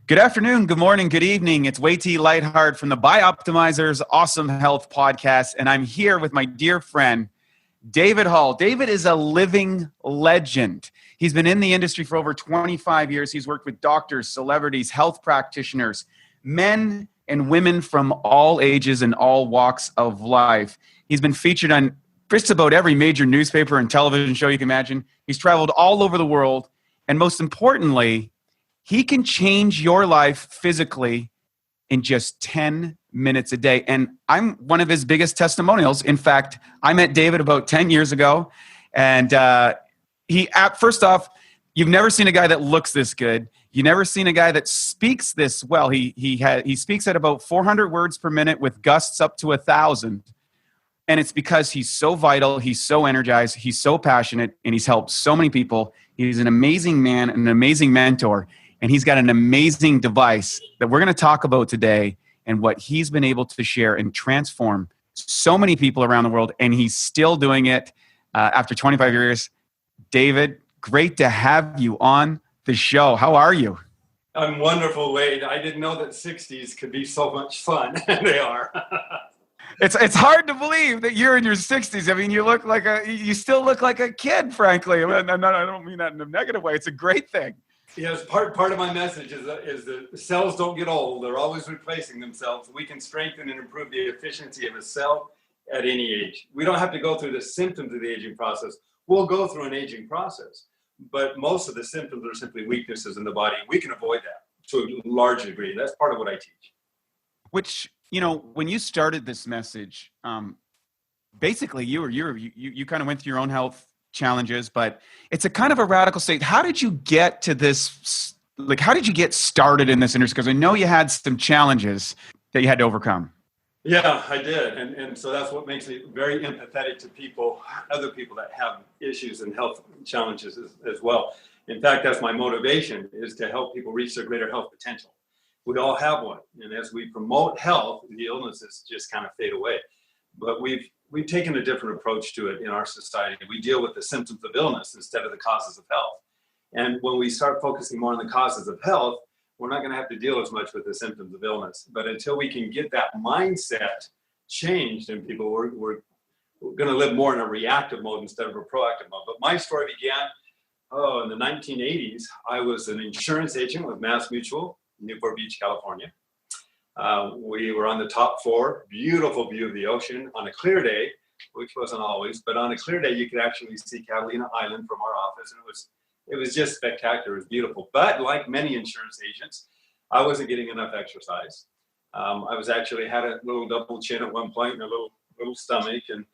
Good afternoon, good morning, good evening. It's Way T Lightheart from the BiOptimizers Awesome Health podcast, and I'm here with my dear friend, David Hall. David is a living legend. He's been in the industry for over 25 years. He's worked with doctors, celebrities, health practitioners, men and women from all ages and all walks of life. He's been featured on just about every major newspaper and television show you can imagine. He's traveled all over the world, and most importantly, he can change your life physically in just 10 minutes a day. And I'm one of his biggest testimonials. In fact, I met David about 10 years ago. And first off, you've never seen a guy that looks this good. You've never seen a guy that speaks this well. He speaks at about 400 words per minute with gusts up to 1,000. And it's because he's so vital, he's so energized, he's so passionate, and he's helped so many people. He's an amazing man, an amazing mentor. And he's got an amazing device that we're going to talk about today and what he's been able to share and transform so many people around the world. And he's still doing it after 25 years. David, great to have you on the show. How are you? I'm wonderful, Wade. I didn't know that 60s could be so much fun. They are. It's hard to believe that you're in your 60s. I mean, you still look like a kid, frankly. I don't mean that in a negative way. It's a great thing. Yes, part of my message is that the cells don't get old. They're always replacing themselves. We can strengthen and improve the efficiency of a cell at any age. We don't have to go through the symptoms of the aging process. We'll go through an aging process, but most of the symptoms are simply weaknesses in the body. We can avoid that to a large degree. That's part of what I teach. Which, when you started this message, basically you kind of went through your own health challenges, but it's a kind of a radical state. How did you get to this? How did you get started in this industry? Because I know you had some challenges that you had to overcome. Yeah, I did. And so that's what makes me very empathetic to other people that have issues and health challenges as well. In fact, that's my motivation, is to help people reach their greater health potential. We all have one. And as we promote health, the illnesses just kind of fade away. But we've taken a different approach to it in our society. We deal with the symptoms of illness instead of the causes of health. And when we start focusing more on the causes of health, we're not going to have to deal as much with the symptoms of illness. But until we can get that mindset changed in people, we're going to live more in a reactive mode instead of a proactive mode. But my story began, in the 1980s. I was an insurance agent with Mass Mutual, Newport Beach, California. We were on the top floor, beautiful view of the ocean on a clear day, which wasn't always, but on a clear day, you could actually see Catalina Island from our office. And it was just spectacular. It was beautiful. But like many insurance agents, I wasn't getting enough exercise. I had a little double chin at one point and a little stomach. And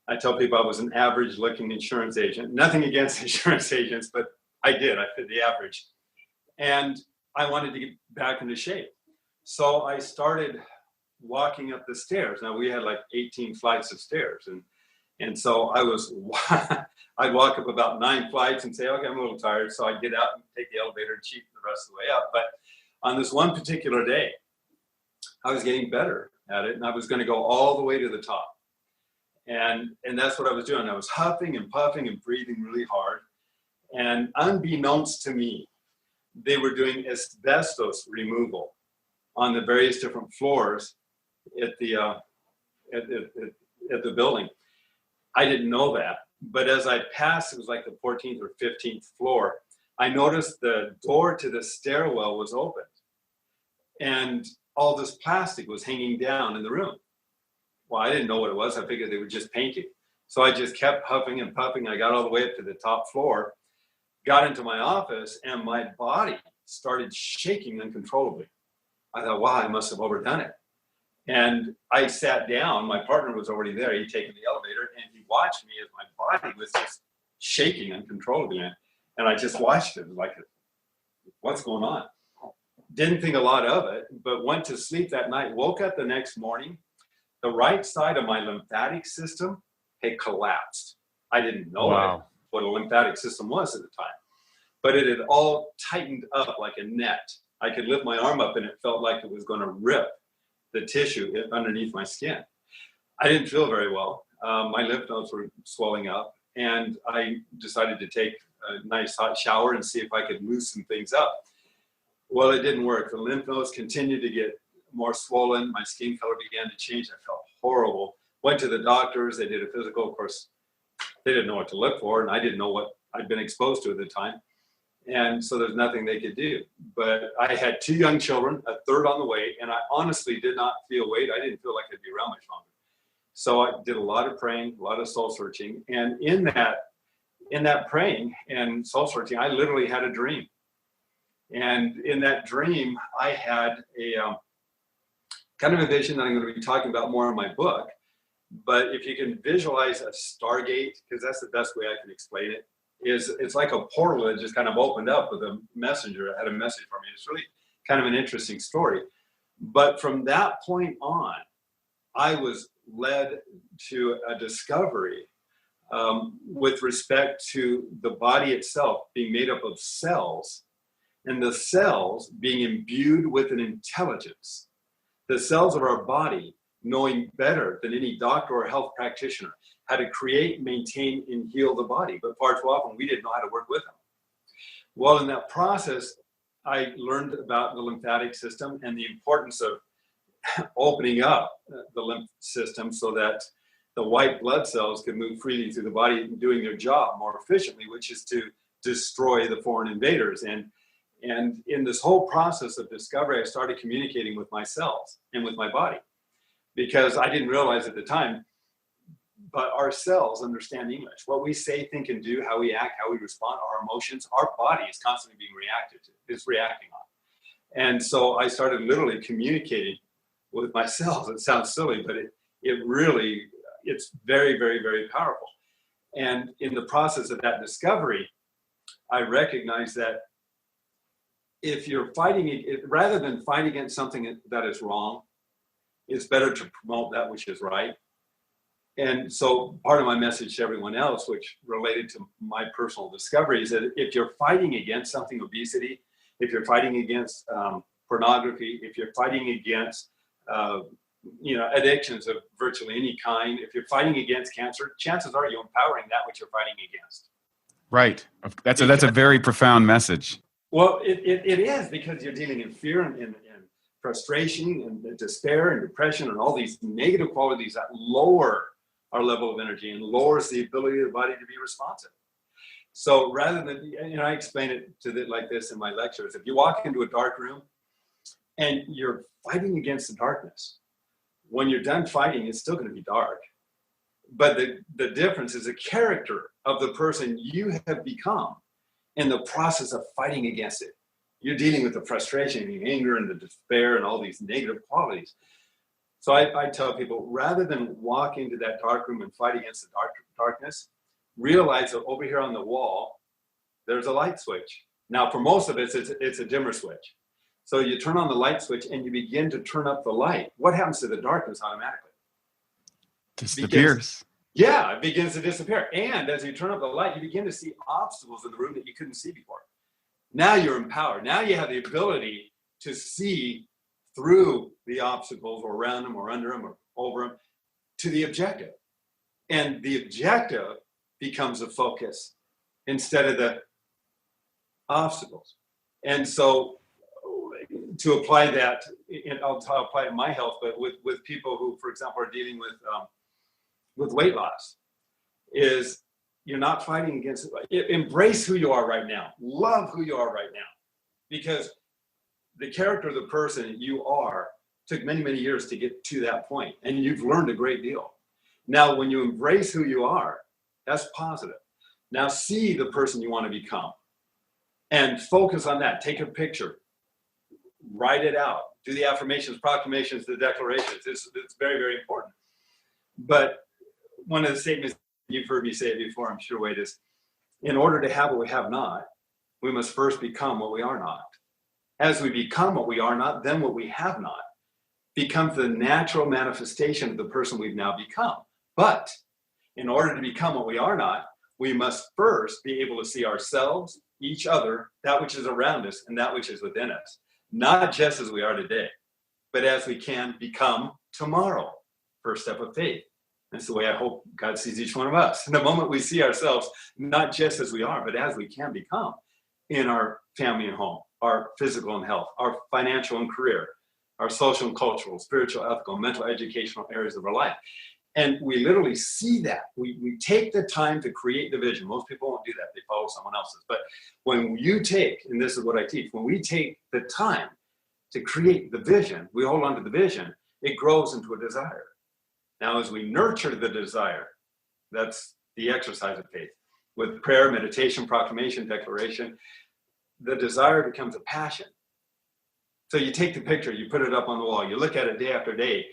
I tell people I was an average looking insurance agent. Nothing against insurance agents, but I fit the average. And I wanted to get back into shape. So I started walking up the stairs. Now we had like 18 flights of stairs. And so I'd walk up about 9 flights and say, okay, I'm a little tired. So I'd get out and take the elevator and cheat the rest of the way up. But on this one particular day, I was getting better at it and I was going to go all the way to the top. And that's what I was doing. I was huffing and puffing and breathing really hard. And unbeknownst to me, they were doing asbestos removal on the various different floors at the building. I didn't know that, but as I passed, it was like the 14th or 15th floor, I noticed the door to the stairwell was open and all this plastic was hanging down in the room. Well, I didn't know what it was. I figured they were just painting. So I just kept huffing and puffing. I got all the way up to the top floor, got into my office, and my body started shaking uncontrollably. I thought, wow, I must have overdone it. And I sat down. My partner was already there. He'd taken the elevator, and he watched me as my body was just shaking uncontrollably. And I just watched it like, what's going on? Didn't think a lot of it, but went to sleep that night, woke up the next morning. The right side of my lymphatic system had collapsed. I didn't know what a lymphatic system was at the time, but it had all tightened up like a net. I could lift my arm up and it felt like it was going to rip the tissue underneath my skin. I didn't feel very well. My lymph nodes were swelling up, and I decided to take a nice hot shower and see if I could loosen things up. Well, it didn't work. The lymph nodes continued to get more swollen. My skin color began to change. I felt horrible. Went to the doctors. They did a physical. Of course, they didn't know what to look for, and I didn't know what I'd been exposed to at the time. And so there's nothing they could do. But I had 2 young children, a third on the way, and I honestly did not feel weight. I didn't feel like I'd be around much longer. So I did a lot of praying, a lot of soul searching. And in that praying and soul searching, I literally had a dream. And in that dream, I had a kind of a vision that I'm going to be talking about more in my book. But if you can visualize a stargate, because that's the best way I can explain it, is it's like a portal that just kind of opened up with a messenger that had a message for me. It's really kind of an interesting story. But from that point on, I was led to a discovery with respect to the body itself being made up of cells, and the cells being imbued with an intelligence. The cells of our body knowing better than any doctor or health practitioner how to create, maintain, and heal the body. But far too often, we didn't know how to work with them. Well, in that process, I learned about the lymphatic system and the importance of opening up the lymph system so that the white blood cells could move freely through the body and doing their job more efficiently, which is to destroy the foreign invaders. And in this whole process of discovery, I started communicating with my cells and with my body, because I didn't realize at the time, but our cells understand English. What we say, think, and do, how we act, how we respond, our emotions, our body is constantly being reacting on. And so I started literally communicating with my cells. It sounds silly, but it's very, very, very powerful. And in the process of that discovery, I recognized that if you're fighting, rather than fight against something that is wrong, it's better to promote that which is right. And so part of my message to everyone else, which related to my personal discovery, is that if you're fighting against something, obesity, if you're fighting against pornography, if you're fighting against addictions of virtually any kind, if you're fighting against cancer, chances are you're empowering that which you're fighting against. Right. That's a very profound message. Well, it is, because you're dealing in fear and frustration and despair and depression and all these negative qualities that lower our level of energy and lowers the ability of the body to be responsive. So rather than, I explain it like this in my lectures. If you walk into a dark room and you're fighting against the darkness, when you're done fighting, it's still going to be dark. But the difference is the character of the person you have become in the process of fighting against it. You're dealing with the frustration and the anger and the despair and all these negative qualities. So I tell people, rather than walk into that dark room and fight against the darkness, realize that over here on the wall, there's a light switch. Now, for most of it, it's a dimmer switch. So you turn on the light switch and you begin to turn up the light. What happens to the darkness automatically? Disappears. It begins to disappear. And as you turn up the light, you begin to see obstacles in the room that you couldn't see before. Now you're empowered. Now you have the ability to see through the obstacles or around them or under them or over them to the objective. And the objective becomes a focus instead of the obstacles. And so to apply that, and I'll apply it in my health, but with people who, for example, are dealing with weight loss, is you're not fighting against it. Embrace who you are right now. Love who you are right now. Because the character of the person you are took many, many years to get to that point. And you've learned a great deal. Now, when you embrace who you are, that's positive. Now see the person you want to become and focus on that. Take a picture, write it out, do the affirmations, proclamations, the declarations. It's very, very important. But one of the statements, you've heard me say it before, I'm sure, Wade, is in order to have what we have not, we must first become what we are not. As we become what we are not, then what we have not becomes the natural manifestation of the person we've now become. But in order to become what we are not, we must first be able to see ourselves, each other, that which is around us, and that which is within us. Not just as we are today, but as we can become tomorrow. First step of faith. That's the way I hope God sees each one of us. In the moment we see ourselves, not just as we are, but as we can become in our family and home, our physical and health, our financial and career, our social and cultural, spiritual, ethical, mental, educational areas of our life. And we literally see that. We take the time to create the vision. Most people won't do that. They follow someone else's. But when you take, and this is what I teach, when we take the time to create the vision, we hold on to the vision, it grows into a desire. Now, as we nurture the desire, that's the exercise of faith. With prayer, meditation, proclamation, declaration, the desire becomes a passion. So you take the picture, you put it up on the wall, you look at it day after day,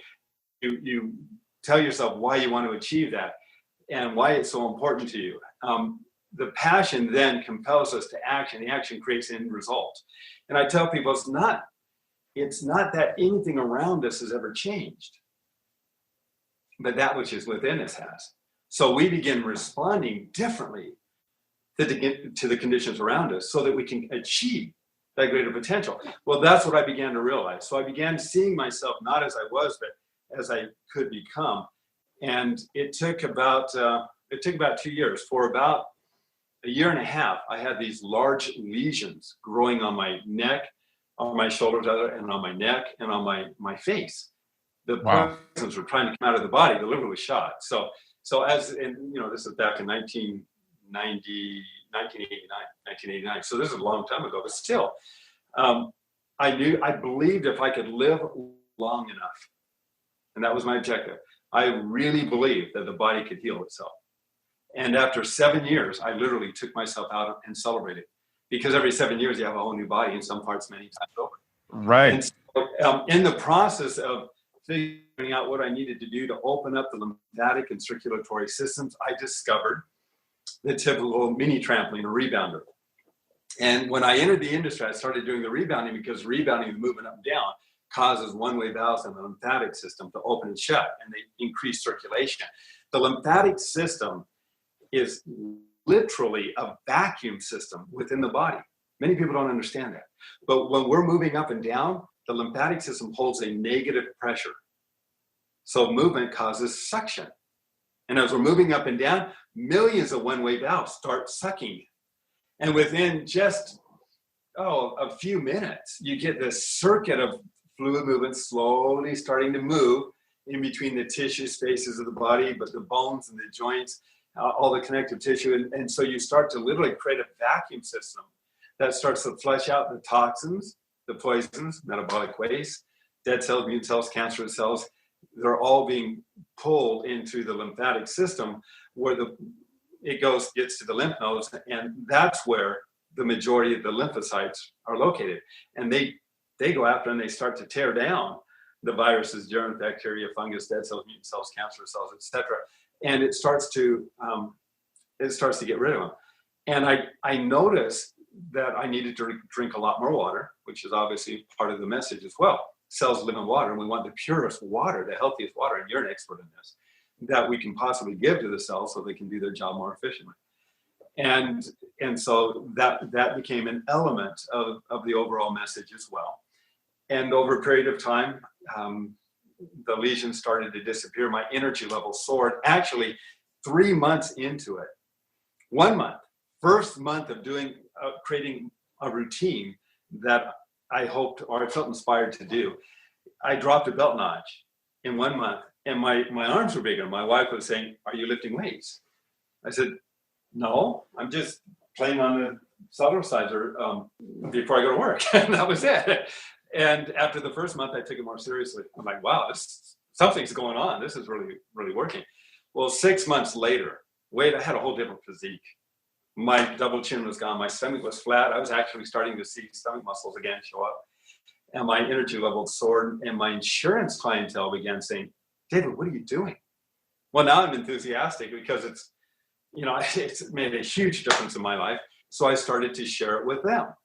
you tell yourself why you want to achieve that and why it's so important to you. The passion then compels us to action. The action creates end result. And I tell people it's not that anything around us has ever changed, but that which is within us has. So we begin responding differently to the conditions around us so that we can achieve that greater potential. Well, that's what I began to realize. So I began seeing myself not as I was, but as I could become. And it took about 2 years. For about a year and a half, I had these large lesions growing on my neck, on my shoulders, and on my neck, and on my face. The poisons were trying to come out of the body. The liver was shot. So this is back in 1989. So this is a long time ago, but still, I believed if I could live long enough, and that was my objective, I really believed that the body could heal itself. And after 7 years, I literally took myself out and celebrated, because every 7 years you have a whole new body in some parts many times over. Right. And so, in the process of figuring out what I needed to do to open up the lymphatic and circulatory systems, I discovered the typical mini trampoline, a rebounder. And when I entered the industry, I started doing the rebounding, because rebounding, the movement up and down, causes one-way valves in the lymphatic system to open and shut, and they increase circulation. The lymphatic system is literally a vacuum system within the body. Many people don't understand that. But when we're moving up and down, the lymphatic system holds a negative pressure. So movement causes suction. And as we're moving up and down, millions of one-way valves start sucking. And within just, a few minutes, you get this circuit of fluid movement slowly starting to move in between the tissue spaces of the body, but the bones and the joints, all the connective tissue. And so you start to literally create a vacuum system that starts to flush out the toxins, the poisons, metabolic waste, dead cells, immune cells, cancerous cells. They're all being pulled into the lymphatic system, where it gets to the lymph nodes, and that's where the majority of the lymphocytes are located. And they go after and they start to tear down the viruses, germs, bacteria, fungus, dead cells, mutant cells, cancerous cells, etc. And it starts to get rid of them. And I noticed that I needed to drink a lot more water, which is obviously part of the message as well. Cells live in water, and we want the purest water, the healthiest water, and you're an expert in this, that we can possibly give to the cells so they can do their job more efficiently. And so that became an element of the overall message as well. And over a period of time, the lesions started to disappear. My energy level soared. Actually, 3 months into it, 1 month, first month of creating a routine that I hoped, or I felt inspired to do, I dropped a belt notch in 1 month, and my arms were bigger. My wife was saying, "Are you lifting weights?" I said, "No, I'm just playing on the Cellerciser before I go to work." And that was it. And after the first month, I took it more seriously. I'm like, wow, something's going on. This is really, really working. Well, 6 months later, I had a whole different physique. My double chin was gone. My stomach was flat. I was actually starting to see stomach muscles again show up. And my energy level soared. And my insurance clientele began saying, "David, what are you doing?" Well, now I'm enthusiastic, because it's made a huge difference in my life. So I started to share it with them.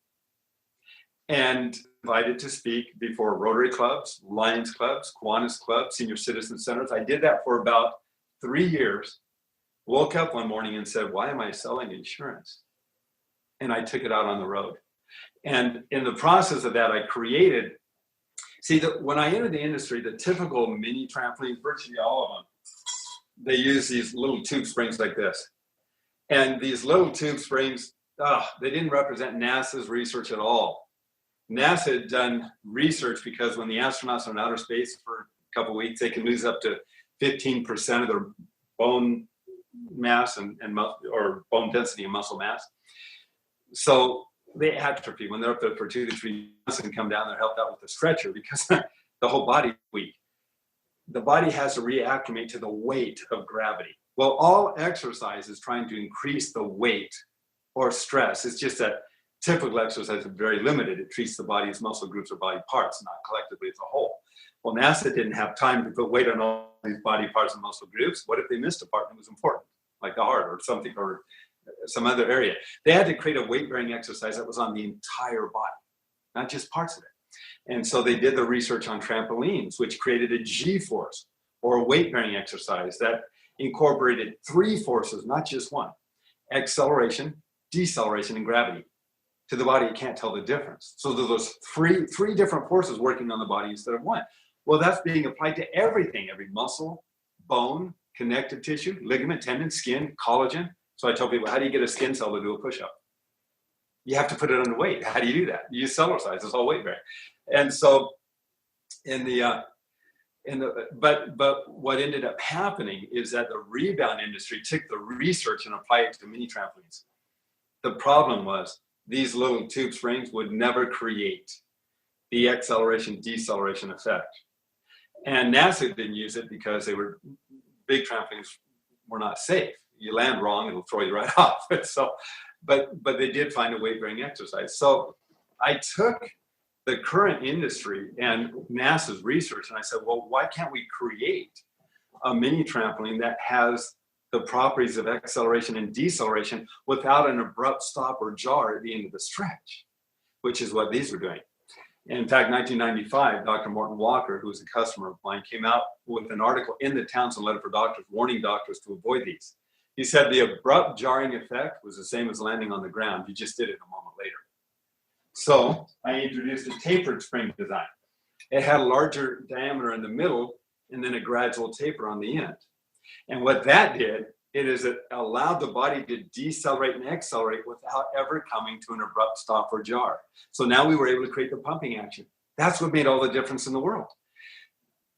And invited to speak before Rotary clubs, Lions clubs, Kiwanis clubs, senior citizen centers. I did that for about 3 years. Woke up one morning and said, "Why am I selling insurance?" And I took it out on the road. And in the process of that, I created, when I entered the industry, the typical mini trampolines, virtually all of them, they use these little tube springs like this. And these little tube springs, they didn't represent NASA's research at all. NASA had done research because when the astronauts are in outer space for a couple of weeks, they can lose up to 15% of their bone mass and or bone density and muscle mass. So they atrophy when they're up there for 2 to 3 months and come down. They're helped out with the stretcher because the whole body is weak. The body has to reacclimate to the weight of gravity. Well, all exercise is trying to increase the weight or stress. It's just that typical exercise is very limited. It treats the body as muscle groups or body parts, not collectively as a whole. Well, NASA didn't have time to put weight on all these body parts and muscle groups. What if they missed a part that was important, like the heart or something, or some other area? They had to create a weight-bearing exercise that was on the entire body, not just parts of it. And so they did the research on trampolines, which created a G-force, or a weight-bearing exercise that incorporated 3 forces, not just one: acceleration, deceleration, and gravity. To the body, it can't tell the difference. So there's those three different forces working on the body instead of one. Well, that's being applied to everything, every muscle, bone, connective tissue, ligament, tendon, skin, collagen. So I tell people, how do you get a skin cell to do a push-up? You have to put it under weight. How do you do that? You use Cellerciser. It's all weight bearing. And so but what ended up happening is that the rebound industry took the research and applied it to mini trampolines. The problem was these little tube springs would never create the acceleration deceleration effect. And NASA didn't use it because big trampolines were not safe. You land wrong, it'll throw you right off. But they did find a weight-bearing exercise. So I took the current industry and NASA's research, and I said, well, why can't we create a mini trampoline that has the properties of acceleration and deceleration without an abrupt stop or jar at the end of the stretch, which is what these were doing. And in fact, 1995, Dr. Morton Walker, who was a customer of mine, came out with an article in the Townsend Letter for Doctors warning doctors to avoid these. He said the abrupt jarring effect was the same as landing on the ground. You just did it a moment later. So I introduced a tapered spring design. It had a larger diameter in the middle and then a gradual taper on the end. And what that did, it allowed the body to decelerate and accelerate without ever coming to an abrupt stop or jar. So now we were able to create the pumping action. That's what made all the difference in the world.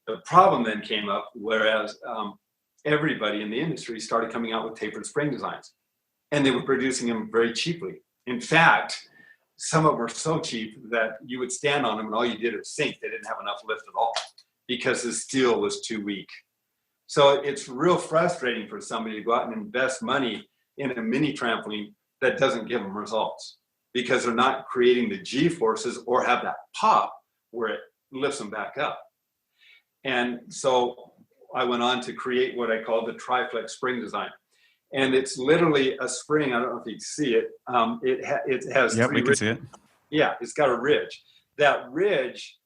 The problem then came up, whereas everybody in the industry started coming out with tapered spring designs, and they were producing them very cheaply. In fact, some of them were so cheap that you would stand on them and all you did was sink. They didn't have enough lift at all because the steel was too weak. So it's real frustrating for somebody to go out and invest money in a mini trampoline that doesn't give them results because they're not creating the G forces or have that pop where it lifts them back up. And so I went on to create what I call the Triflex spring design. And it's literally a spring. I don't know if you can see it. It has we can see it. Yeah, it's got a ridge. That ridge,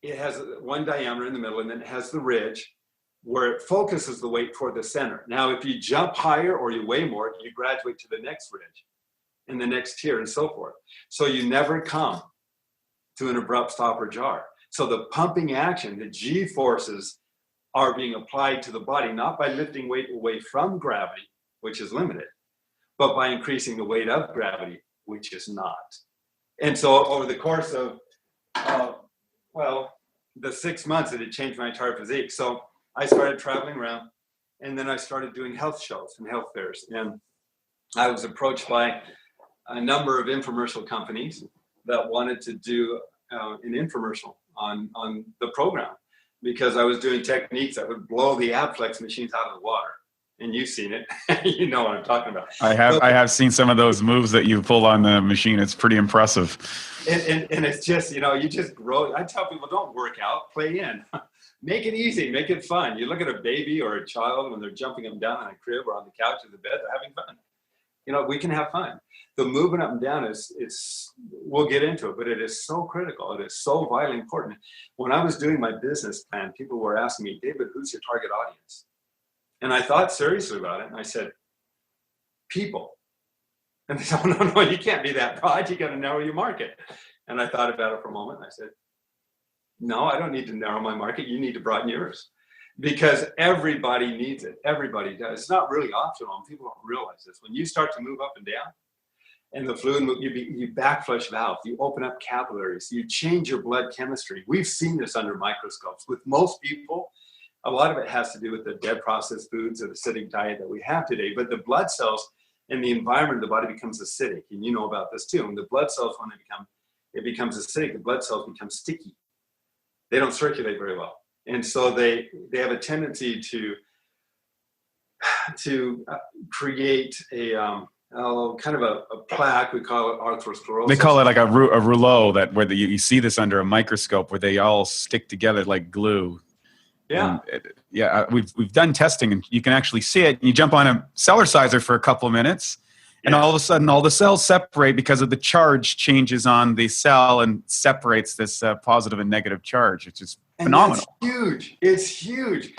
it has one diameter in the middle, and then it has the ridge where it focuses the weight toward the center. Now, if you jump higher or you weigh more, you graduate to the next ridge and the next tier and so forth. So you never come to an abrupt stop or jar. So the pumping action, the G forces, are being applied to the body, not by lifting weight away from gravity, which is limited, but by increasing the weight of gravity, which is not. And so over the course of, the 6 months, it had changed my entire physique. So I started traveling around, and then I started doing health shows and health fairs. And I was approached by a number of infomercial companies that wanted to do an infomercial on the program, because I was doing techniques that would blow the Abflex machines out of the water. And you've seen it. You know what I'm talking about. I have seen some of those moves that you pull on the machine. It's pretty impressive. And it's just, you just grow. I tell people, don't work out, play in. Make it easy, make it fun. You look at a baby or a child when they're jumping up and down on a crib or on the couch or the bed, they're having fun. We can have fun. The moving up and down we'll get into it, but it is so critical. It is so vitally important. When I was doing my business plan, people were asking me, David, who's your target audience? And I thought seriously about it. And I said, people. And they said, oh, no, you can't be that broad. You got to narrow your market. And I thought about it for a moment. And I said, no, I don't need to narrow my market. You need to broaden yours, because everybody needs it. Everybody does. It's not really optional. And people don't realize this. When you start to move up and down, And the fluid, you backflush valve, you open up capillaries, you change your blood chemistry. We've seen this under microscopes. With most people, a lot of it has to do with the dead processed foods or the acidic diet that we have today. But the blood cells in the environment of the body becomes acidic. And you know about this too. And the blood cells, when it becomes acidic, the blood cells become sticky. They don't circulate very well. And so they have a tendency to create a kind of a plaque. We call it arthrosclerosis. They call it like a rouleau, where you see this under a microscope, where they all stick together like glue. Yeah. We've done testing, and you can actually see it. You jump on a Cellerciser for a couple of minutes, and all of a sudden all the cells separate because of the charge changes on the cell and separates this positive and negative charge, which is phenomenal. It's huge. It's huge.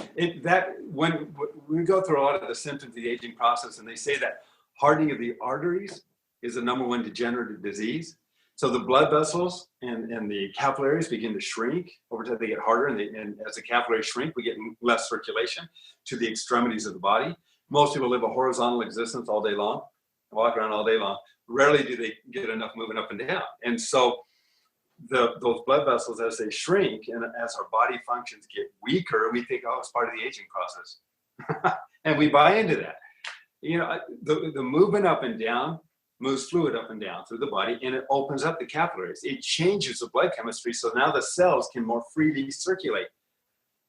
When we go through a lot of the symptoms of the aging process, and they say that hardening of the arteries is the #1 degenerative disease. So the blood vessels and the capillaries begin to shrink. Over time, they get harder, and as the capillaries shrink, we get less circulation to the extremities of the body. Most people live a horizontal existence all day long, walk around all day long. Rarely do they get enough moving up and down. And so those blood vessels, as they shrink and as our body functions get weaker, we think, oh, it's part of the aging process. And we buy into that. You know, the movement up and down moves fluid up and down through the body, and it opens up the capillaries. It changes the blood chemistry, so now the cells can more freely circulate.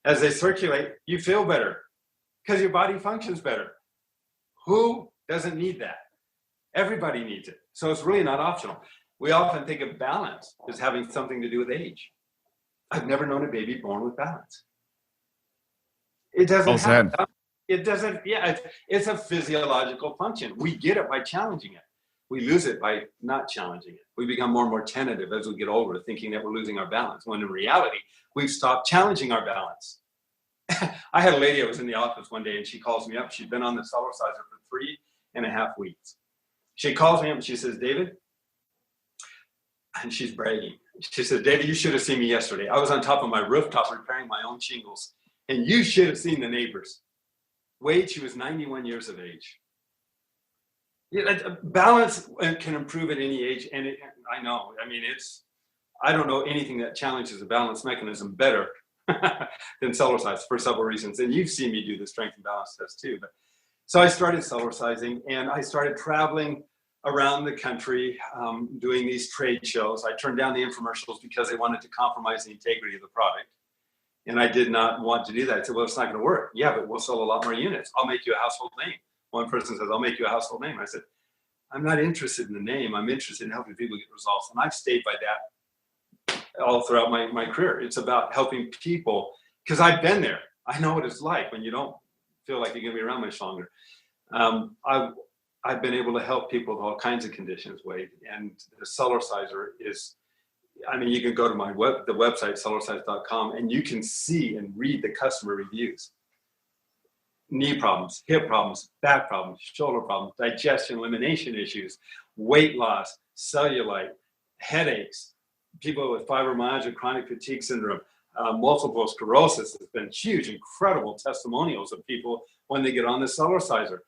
As they circulate, you feel better because your body functions better. Who doesn't need that? Everybody needs it. So it's really not optional. We often think of balance as having something to do with age. I've never known a baby born with balance. It doesn't have, it doesn't, it's a physiological function. We get it by challenging it. We lose it by not challenging it. We become more and more tentative as we get older, thinking that we're losing our balance, when in reality, we've stopped challenging our balance. I had a lady that was in the office one day, and she calls me up. She'd been on the Cellerciser for 3.5 weeks. She calls me up and she says, David, and she's bragging. She said, David, you should have seen me yesterday. I was on top of my rooftop repairing my own shingles, and you should have seen the neighbors. Wade, she was 91 years of age. Balance can improve at any age, and I know. I mean, I don't know anything that challenges the balance mechanism better than Cellerciser for several reasons. And you've seen me do the strength and balance test too. So I started Cellercising, and I started traveling around the country doing these trade shows. I turned down the infomercials because they wanted to compromise the integrity of the product. And I did not want to do that. I said, well, it's not going to work. Yeah, but we'll sell a lot more units. I'll make you a household name. One person says, I'll make you a household name. I said, I'm not interested in the name. I'm interested in helping people get results. And I've stayed by that all throughout my career. It's about helping people, because I've been there. I know what it's like when you don't feel like you're going to be around much longer. I've been able to help people with all kinds of conditions, Wade. And the Cellerciser is, I mean, you can go to the website, cellerciser.com, and you can see and read the customer reviews. Knee problems, hip problems, back problems, shoulder problems, digestion, elimination issues, weight loss, cellulite, headaches, people with fibromyalgia, chronic fatigue syndrome, multiple sclerosis has been huge, incredible testimonials of people when they get on the Cellerciser.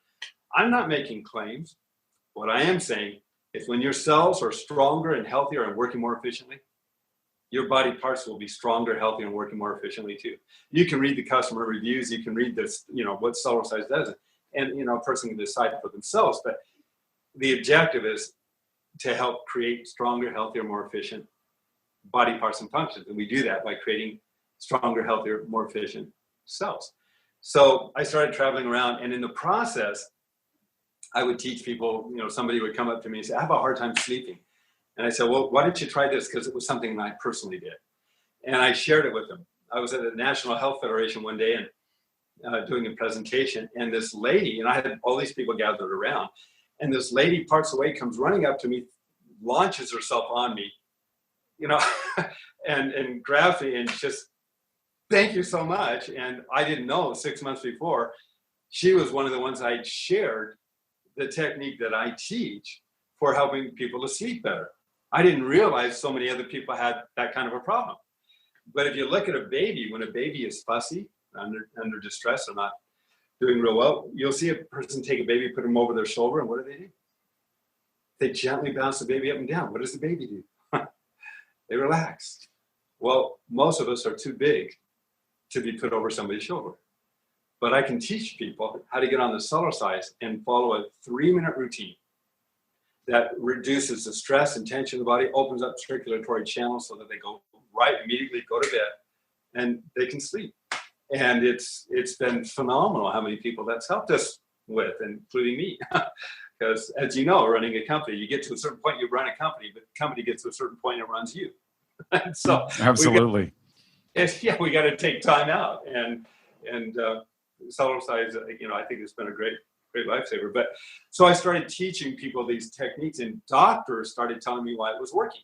I'm not making claims. What I am saying is when your cells are stronger and healthier and working more efficiently, your body parts will be stronger, healthier, and working more efficiently too. You can read the customer reviews. You can read this, what Cellerciser does, and a person can decide for themselves. But the objective is to help create stronger, healthier, more efficient body parts and functions, and we do that by creating stronger, healthier, more efficient cells. So I started traveling around, and in the process, I would teach people. Somebody would come up to me and say, "I have a hard time sleeping." And I said, well, why don't you try this? Because it was something that I personally did. And I shared it with them. I was at the National Health Federation one day and doing a presentation. And this lady, and I had all these people gathered around. And this lady parts away, comes running up to me, launches herself on me, and grabs me and just, thank you so much. And I didn't know 6 months before, she was one of the ones I shared the technique that I teach for helping people to sleep better. I didn't realize so many other people had that kind of a problem. But if you look at a baby, when a baby is fussy, under distress, or not doing real well, you'll see a person take a baby, put them over their shoulder, and what do? They gently bounce the baby up and down. What does the baby do? They relax. Well, most of us are too big to be put over somebody's shoulder. But I can teach people how to get on the Cellerciser and follow a 3-minute routine that reduces the stress and tension in the body, opens up circulatory channels so that they go immediately go to bed, and they can sleep. And it's been phenomenal how many people that's helped us with, including me. Because as you know, running a company, you get to a certain point, you run a company, but the company gets to a certain point, it runs you. So absolutely. we got to take time out, and Cellerciser, I think it's been a great lifesaver. But so I started teaching people these techniques, and doctors started telling me why it was working.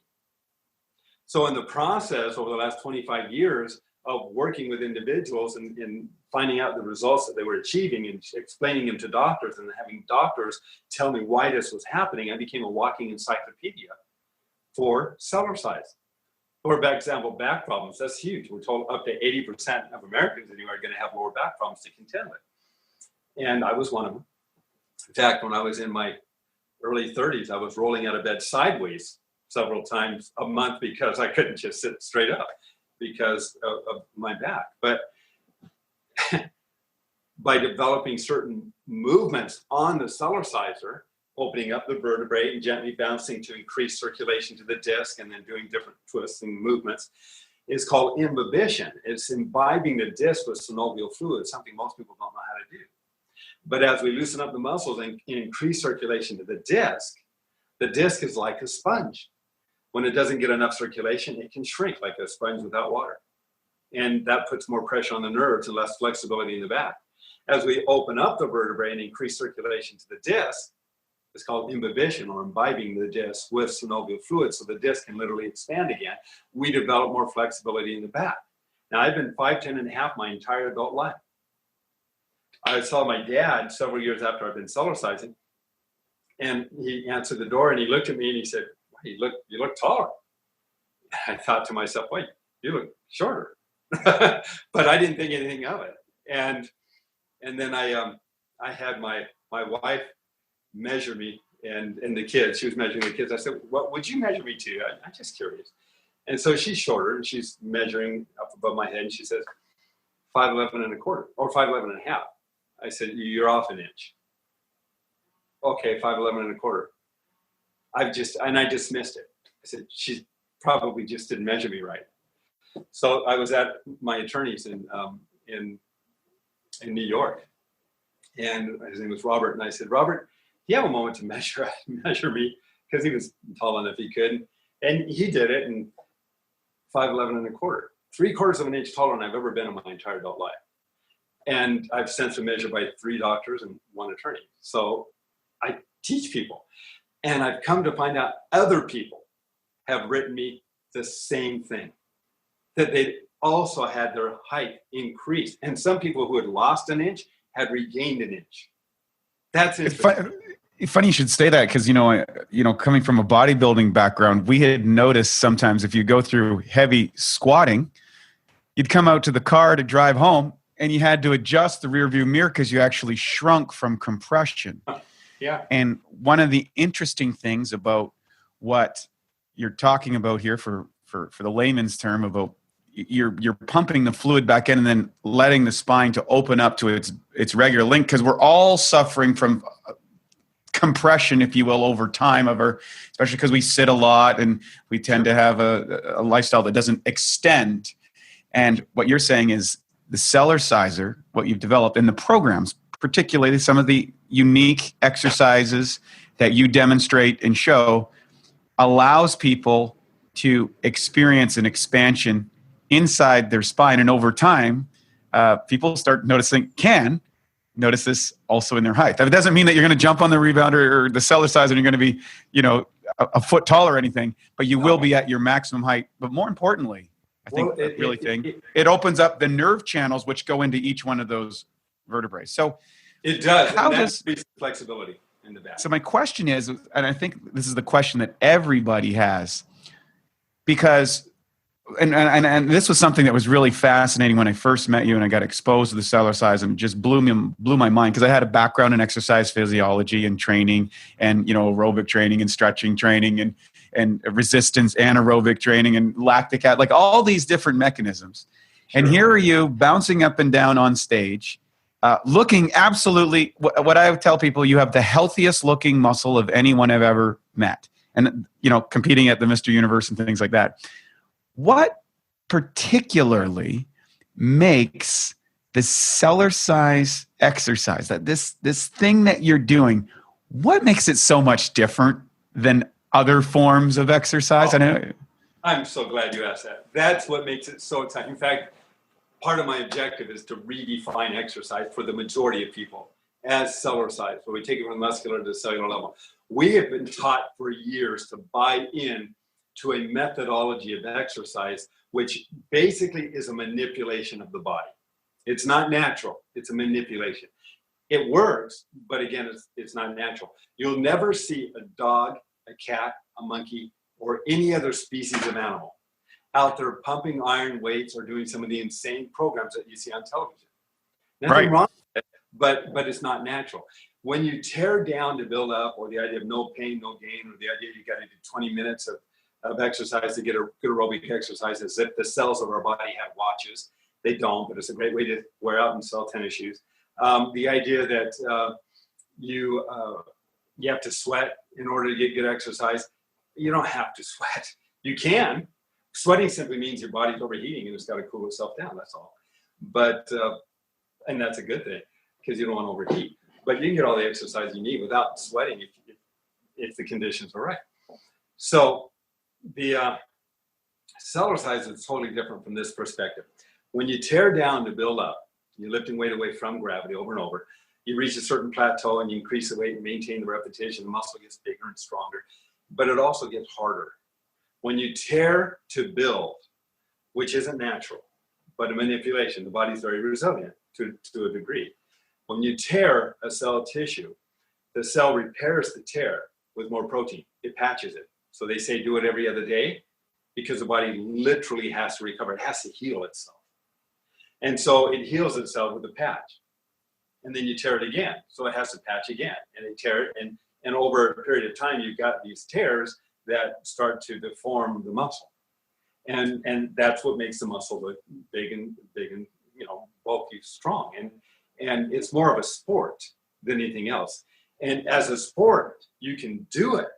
So in the process over the last 25 years of working with individuals and finding out the results that they were achieving and explaining them to doctors and having doctors tell me why this was happening, I became a walking encyclopedia for Cellerciser. For example, back problems, that's huge. We're told up to 80% of Americans anyway are going to have lower back problems to contend with. And I was one of them. In fact, when I was in my early 30s, I was rolling out of bed sideways several times a month because I couldn't just sit straight up because of my back. But by developing certain movements on the Cellerciser, opening up the vertebrae and gently bouncing to increase circulation to the disc and then doing different twisting movements, is called imbibition. It's imbibing the disc with synovial fluid, something most people don't know how to do. But as we loosen up the muscles and increase circulation to the disc is like a sponge. When it doesn't get enough circulation, it can shrink like a sponge without water. And that puts more pressure on the nerves and less flexibility in the back. As we open up the vertebrae and increase circulation to the disc, it's called imbibition, or imbibing the disc with synovial fluid so the disc can literally expand again. We develop more flexibility in the back. Now, I've been 5'10" and a half my entire adult life. I saw my dad several years after I've been Cellercising, and he answered the door and he looked at me and he said, you look taller. I thought to myself, wait, you look shorter. But I didn't think anything of it. And then I had my wife measure me and the kids. She was measuring the kids. I said, what would you measure me to? I'm just curious. And so she's shorter and she's measuring up above my head and she says, 5'11" and a quarter, or 5'11" and a half. I said, you're off an inch. Okay, 5'11" and a quarter. I dismissed it. I said, she probably just didn't measure me right. So I was at my attorney's in New York, and his name was Robert. And I said, Robert, do you have a moment to measure me? Because he was tall enough he could. And he did it in 5'11" and a quarter, 3/4 of an inch taller than I've ever been in my entire adult life. And I've since been measured by 3 doctors and 1 attorney. So I teach people. And I've come to find out other people have written me the same thing, that they also had their height increased. And some people who had lost an inch had regained an inch. That's it. Funny you should say that, because, coming from a bodybuilding background, we had noticed sometimes if you go through heavy squatting, you'd come out to the car to drive home and you had to adjust the rear view mirror because you actually shrunk from compression. Yeah. And one of the interesting things about what you're talking about here for the layman's term about you're pumping the fluid back in and then letting the spine to open up to its regular length, because we're all suffering from compression, if you will, over time especially because we sit a lot and we tend to have a lifestyle that doesn't extend. And what you're saying is the Cellerciser, what you've developed in the programs, particularly some of the unique exercises that you demonstrate and show, allows people to experience an expansion inside their spine. And over time, people can notice this also in their height. That doesn't mean that you're going to jump on the rebounder or the Cellerciser and you're going to be, a foot tall or anything, but you will be at your maximum height. But more importantly, I think it opens up the nerve channels which go into each one of those vertebrae. So it does. How does flexibility in the back? So my question is, and I think this is the question that everybody has, because And this was something that was really fascinating when I first met you and I got exposed to the Cellerciser, and it just blew my mind, because I had a background in exercise physiology and training, and aerobic training and stretching training and resistance anaerobic training and lactic acid, like all these different mechanisms. Sure. And here are you bouncing up and down on stage, looking absolutely, what I tell people, you have the healthiest looking muscle of anyone I've ever met, and competing at the Mr. Universe and things like that. What particularly makes the Cellerciser exercise, that this thing that you're doing, what makes it so much different than other forms of exercise? I'm so glad you asked that. That's what makes it so exciting. In fact, part of my objective is to redefine exercise for the majority of people as Cellerciser. So we take it from muscular to cellular level. We have been taught for years to buy in to a methodology of exercise, which basically is a manipulation of the body. It's not natural, it's a manipulation. It works, but again, it's not natural. You'll never see a dog, a cat, a monkey, or any other species of animal out there pumping iron weights or doing some of the insane programs that you see on television. Nothing wrong with it, but it's not natural. When you tear down to build up, or the idea of no pain, no gain, or the idea you got to do 20 minutes of exercise to get a good aerobic exercise, as if the cells of our body have watches. They don't, but it's a great way to wear out and sell tennis shoes. The idea that you have to sweat in order to get good exercise. You don't have to sweat. You can. Sweating simply means your body's overheating and it's got to cool itself down. That's all. But and that's a good thing, because you don't want to overheat. But you can get all the exercise you need without sweating if the conditions are right. So the Cellerciser is totally different from this perspective. When you tear down to build up, you're lifting weight away from gravity over and over. You reach a certain plateau and you increase the weight and maintain the repetition. The muscle gets bigger and stronger, but it also gets harder. When you tear to build, which isn't natural, but a manipulation, the body's very resilient to a degree. When you tear a cell tissue, the cell repairs the tear with more protein. It patches it. So they say do it every other day, because the body literally has to recover. It has to heal itself. And so it heals itself with a patch. And then you tear it again. So it has to patch again. And they tear it. And over a period of time, you've got these tears that start to deform the muscle. And that's what makes the muscle look big and bulky, strong. And it's more of a sport than anything else. And as a sport, you can do it.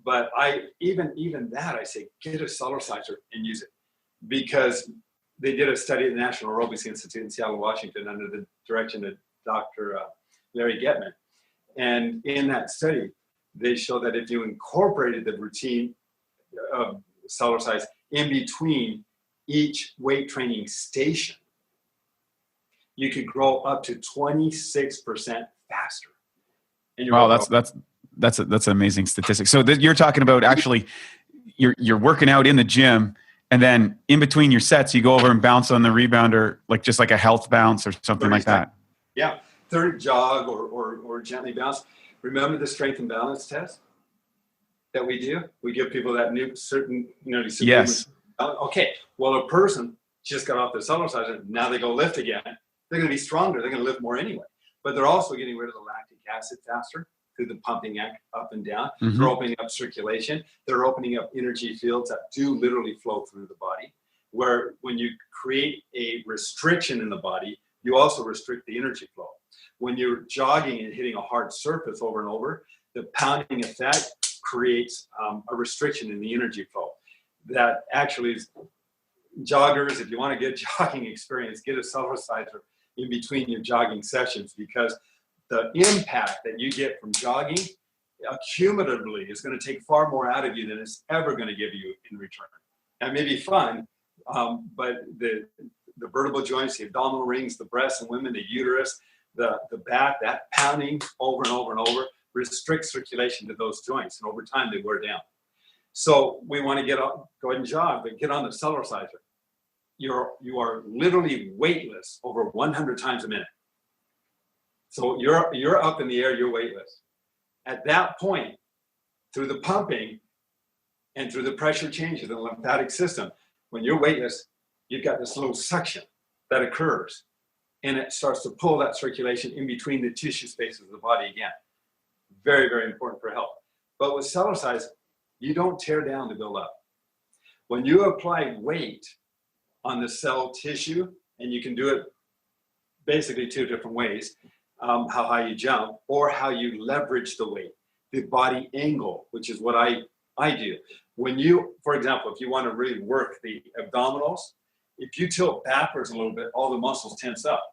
But I say get a Cellerciser and use it, because they did a study at the National Aerobics Institute in Seattle, Washington, under the direction of Dr. Larry Getman. And in that study, they show that if you incorporated the routine of Cellerciser in between each weight training station, you could grow up to 26% faster. And wow, that's an amazing statistic. So you're talking about actually you're working out in the gym, and then in between your sets, you go over and bounce on the rebounder, just like a health bounce or something like that. Yeah, third jog or gently bounce. Remember the strength and balance test that we do? We give people that new certain, yes. Okay, well, a person just got off the Cellerciser, now they go lift again. They're going to be stronger. They're going to lift more anyway. But they're also getting rid of the lactic acid faster through the pumping up and down. Mm-hmm. They're opening up circulation. They're opening up energy fields that do literally flow through the body, where when you create a restriction in the body, you also restrict the energy flow. When you're jogging and hitting a hard surface over and over, the pounding effect creates a restriction in the energy flow. That actually is, joggers, if you want to get jogging experience, get a Cellerciser in between your jogging sessions, because the impact that you get from jogging accumulatively is going to take far more out of you than it's ever going to give you in return. That may be fun, but the vertebral joints, the abdominal rings, the breasts in women, the uterus, the back, that pounding over and over and over restricts circulation to those joints, and over time they wear down. So we want to go ahead and jog, but get on the Cellerciser. You are literally weightless over 100 times a minute. So you're up in the air, you're weightless. At that point, through the pumping and through the pressure changes in the lymphatic system, When you're weightless, you've got this little suction that occurs, and it starts to pull that circulation in between the tissue spaces of the body again. Very, very important for health. But with Cellerciser, you don't tear down to build up. When you apply weight on the cell tissue, and you can do it basically two different ways, how high you jump or how you leverage the weight, the body angle, which is what I do. When you, for example, if you want to really work the abdominals, if you tilt backwards a little bit, all the muscles tense up.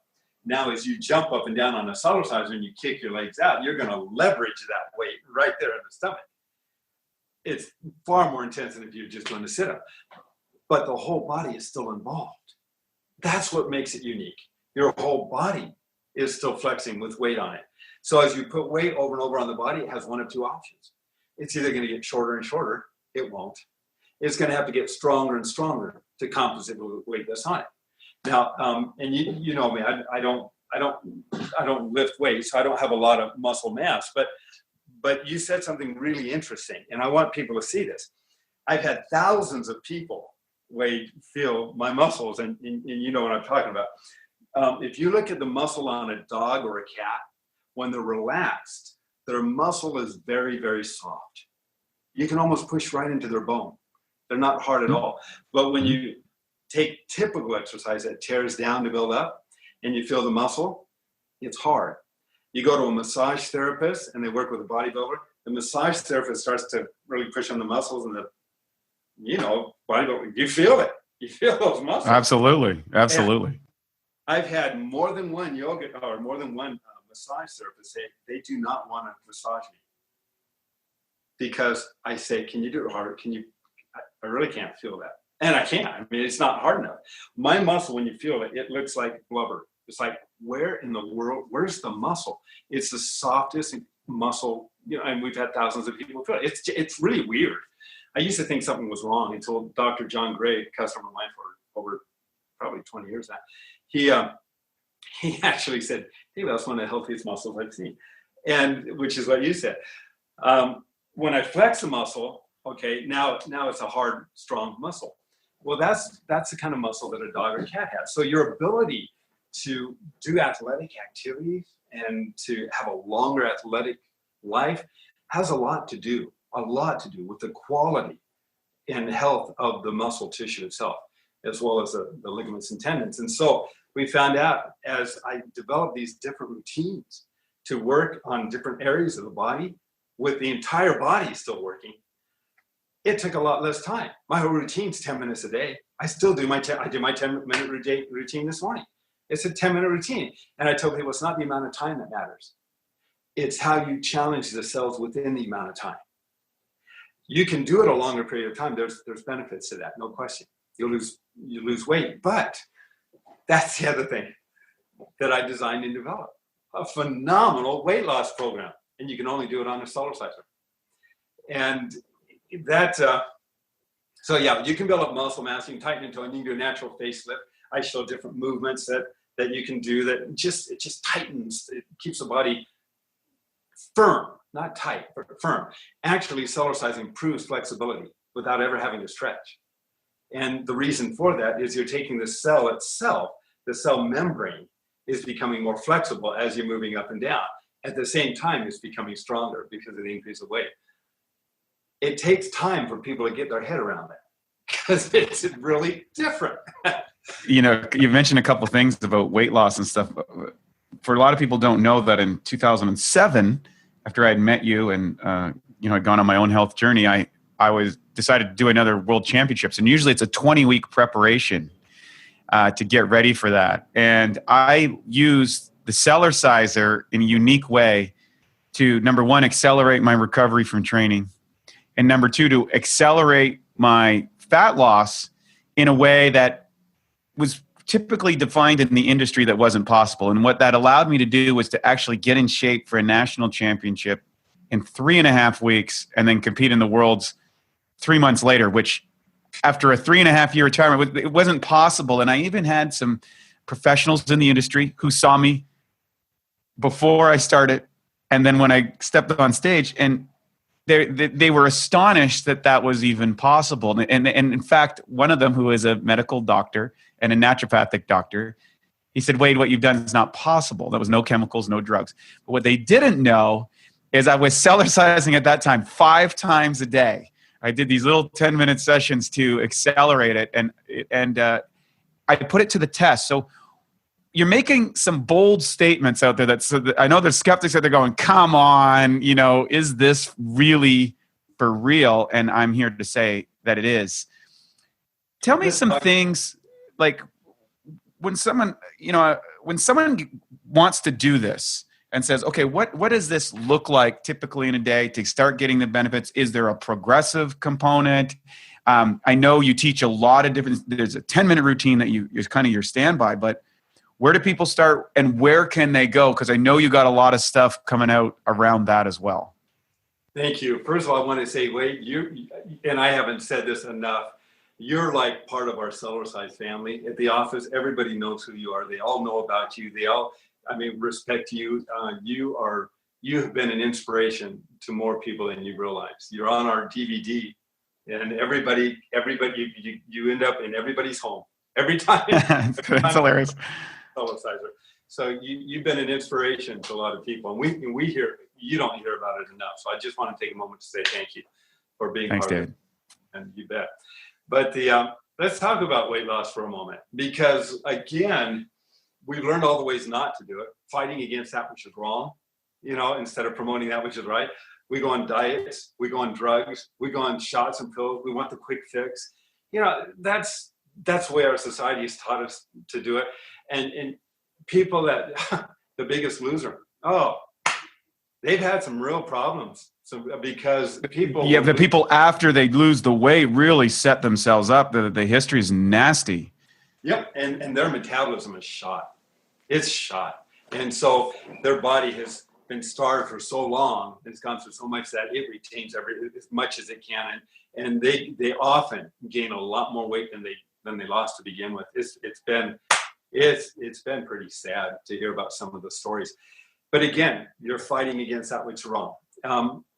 Now, as you jump up and down on a Cellerciser and you kick your legs out, you're going to leverage that weight right there in the stomach. It's far more intense than if you're just doing the sit-up. But the whole body is still involved. That's what makes it unique. Your whole body is still flexing with weight on it. So as you put weight over and over on the body, it has one of two options. It's either going to get shorter and shorter. It won't. It's going to have to get stronger and stronger to compensate with weight that's on it. Now, and you know me, I don't lift weights, so I don't have a lot of muscle mass. But you said something really interesting, and I want people to see this. I've had thousands of people feel my muscles, and you know what I'm talking about. If you look at the muscle on a dog or a cat, when they're relaxed, their muscle is very, very soft. You can almost push right into their bone. They're not hard at all. But when you take typical exercise that tears down to build up and you feel the muscle, it's hard. You go to a massage therapist and they work with a bodybuilder. The massage therapist starts to really push on the muscles and bodybuilder, you feel it. You feel those muscles. Absolutely. And I've had more than one yoga or more than one massage therapist say they do not want to massage me because I say, can you do it harder? I really can't feel that. And I can't. I mean, it's not hard enough. My muscle, when you feel it, it looks like blubber. It's like, where in the world, where's the muscle? It's the softest muscle, and we've had thousands of people feel it. It's really weird. I used to think something was wrong until Dr. John Gray, customer of mine for over probably 20 years now, he actually said, hey, that's one of the healthiest muscles I've seen. And which is what you said. When I flex the muscle, okay, now it's a hard, strong muscle. Well, that's the kind of muscle that a dog or cat has. So your ability to do athletic activities and to have a longer athletic life has a lot to do with the quality and health of the muscle tissue itself, as well as the ligaments and tendons. And so we found out as I developed these different routines to work on different areas of the body with the entire body still working, it took a lot less time. My whole routine's 10 minutes a day. I still do I did my 10-minute routine this morning. It's a 10-minute routine. And I told people it's not the amount of time that matters. It's how you challenge the cells within the amount of time. You can do it a longer period of time. There's benefits to that, no question. You lose weight. But that's the other thing that I designed and developed. A phenomenal weight loss program. And you can only do it on a Cellerciser. And that, so yeah, you can build up muscle mass, you can tighten into it, and you can do a natural facelift. I show different movements that you can do that it just tightens, it keeps the body firm, not tight, but firm. Actually, Cellerciser improves flexibility without ever having to stretch. And the reason for that is you're taking the cell itself, the cell membrane is becoming more flexible as you're moving up and down. At the same time, it's becoming stronger because of the increase of weight. It takes time for people to get their head around that because it's really different. You mentioned a couple of things about weight loss and stuff. For a lot of people don't know that in 2007, after I had met you and I'd gone on my own health journey, I decided to do another world championships. And usually it's a 20-week preparation to get ready for that. And I use the Cellerciser in a unique way to, number one, accelerate my recovery from training. And number two, to accelerate my fat loss in a way that was typically defined in the industry that wasn't possible. And what that allowed me to do was to actually get in shape for a national championship in 3.5 weeks and then compete in the Worlds 3 months later, which after a 3.5-year retirement, it wasn't possible. And I even had some professionals in the industry who saw me before I started and then when I stepped on stage, and they were astonished that was even possible. And in fact, one of them, who is a medical doctor and a naturopathic doctor, he said, Wade, what you've done is not possible. There was no chemicals, no drugs. But what they didn't know is I was Cellercising at that time 5 times a day. I did these little 10-minute sessions to accelerate it, and I put it to the test. So you're making some bold statements out there that I know there's skeptics out there going, come on, is this really for real? And I'm here to say that it is. Tell me some things, like when someone wants to do this and says, okay, what does this look like typically in a day to start getting the benefits? Is there a progressive component? I know you teach a lot of different, there's a 10-minute routine that is kind of your standby, but where do people start and where can they go? Because I know you got a lot of stuff coming out around that as well. Thank you. First of all, I want to say, Wade, you, and I haven't said this enough, you're like part of our Cellerciser family. At the office, everybody knows who you are. They all know about you. They all, respect you. You have been an inspiration to more people than you realize. You're on our DVD, and everybody, you end up in everybody's home every time. That's hilarious. Cellerciser. So you've been an inspiration to a lot of people, and we hear, you don't hear about it enough. So I just want to take a moment to say thank you for being Thanks, part David. of it. And you bet. But let's talk about weight loss for a moment, because again, we learned all the ways not to do it, fighting against that which is wrong, instead of promoting that which is right. We go on diets, we go on drugs, we go on shots and pills. We want the quick fix. That's the way our society has taught us to do it. And people that the biggest loser, they've had some real problems. So because people, the people after they lose the weight really set themselves up. The history is nasty. Yep, and their metabolism is shot. It's shot, and so their body has been starved for so long. It's gone through so much that it retains as much as it can, and they often gain a lot more weight than they lost to begin with. It's been pretty sad to hear about some of the stories. But again, you're fighting against that which is wrong.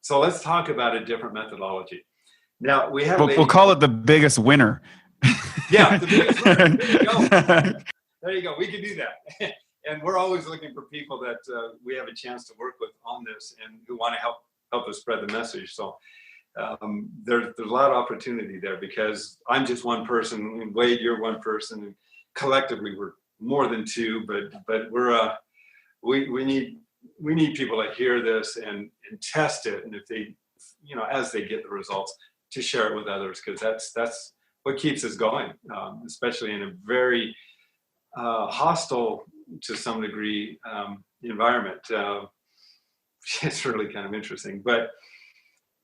So let's talk about a different methodology. Now we have. We'll call it the biggest winner. Yeah, the biggest winner. There you go. There you go. We can do that. And we're always looking for people that we have a chance to work with on this and who want to help us spread the message. So there's a lot of opportunity there, because I'm just one person, and Wade, you're one person, and collectively we're more than two. But we need people to hear this and test it, and if they, as they get the results, to share it with others, because that's what keeps us going, especially in a very hostile, to some degree, environment. It's really kind of interesting, but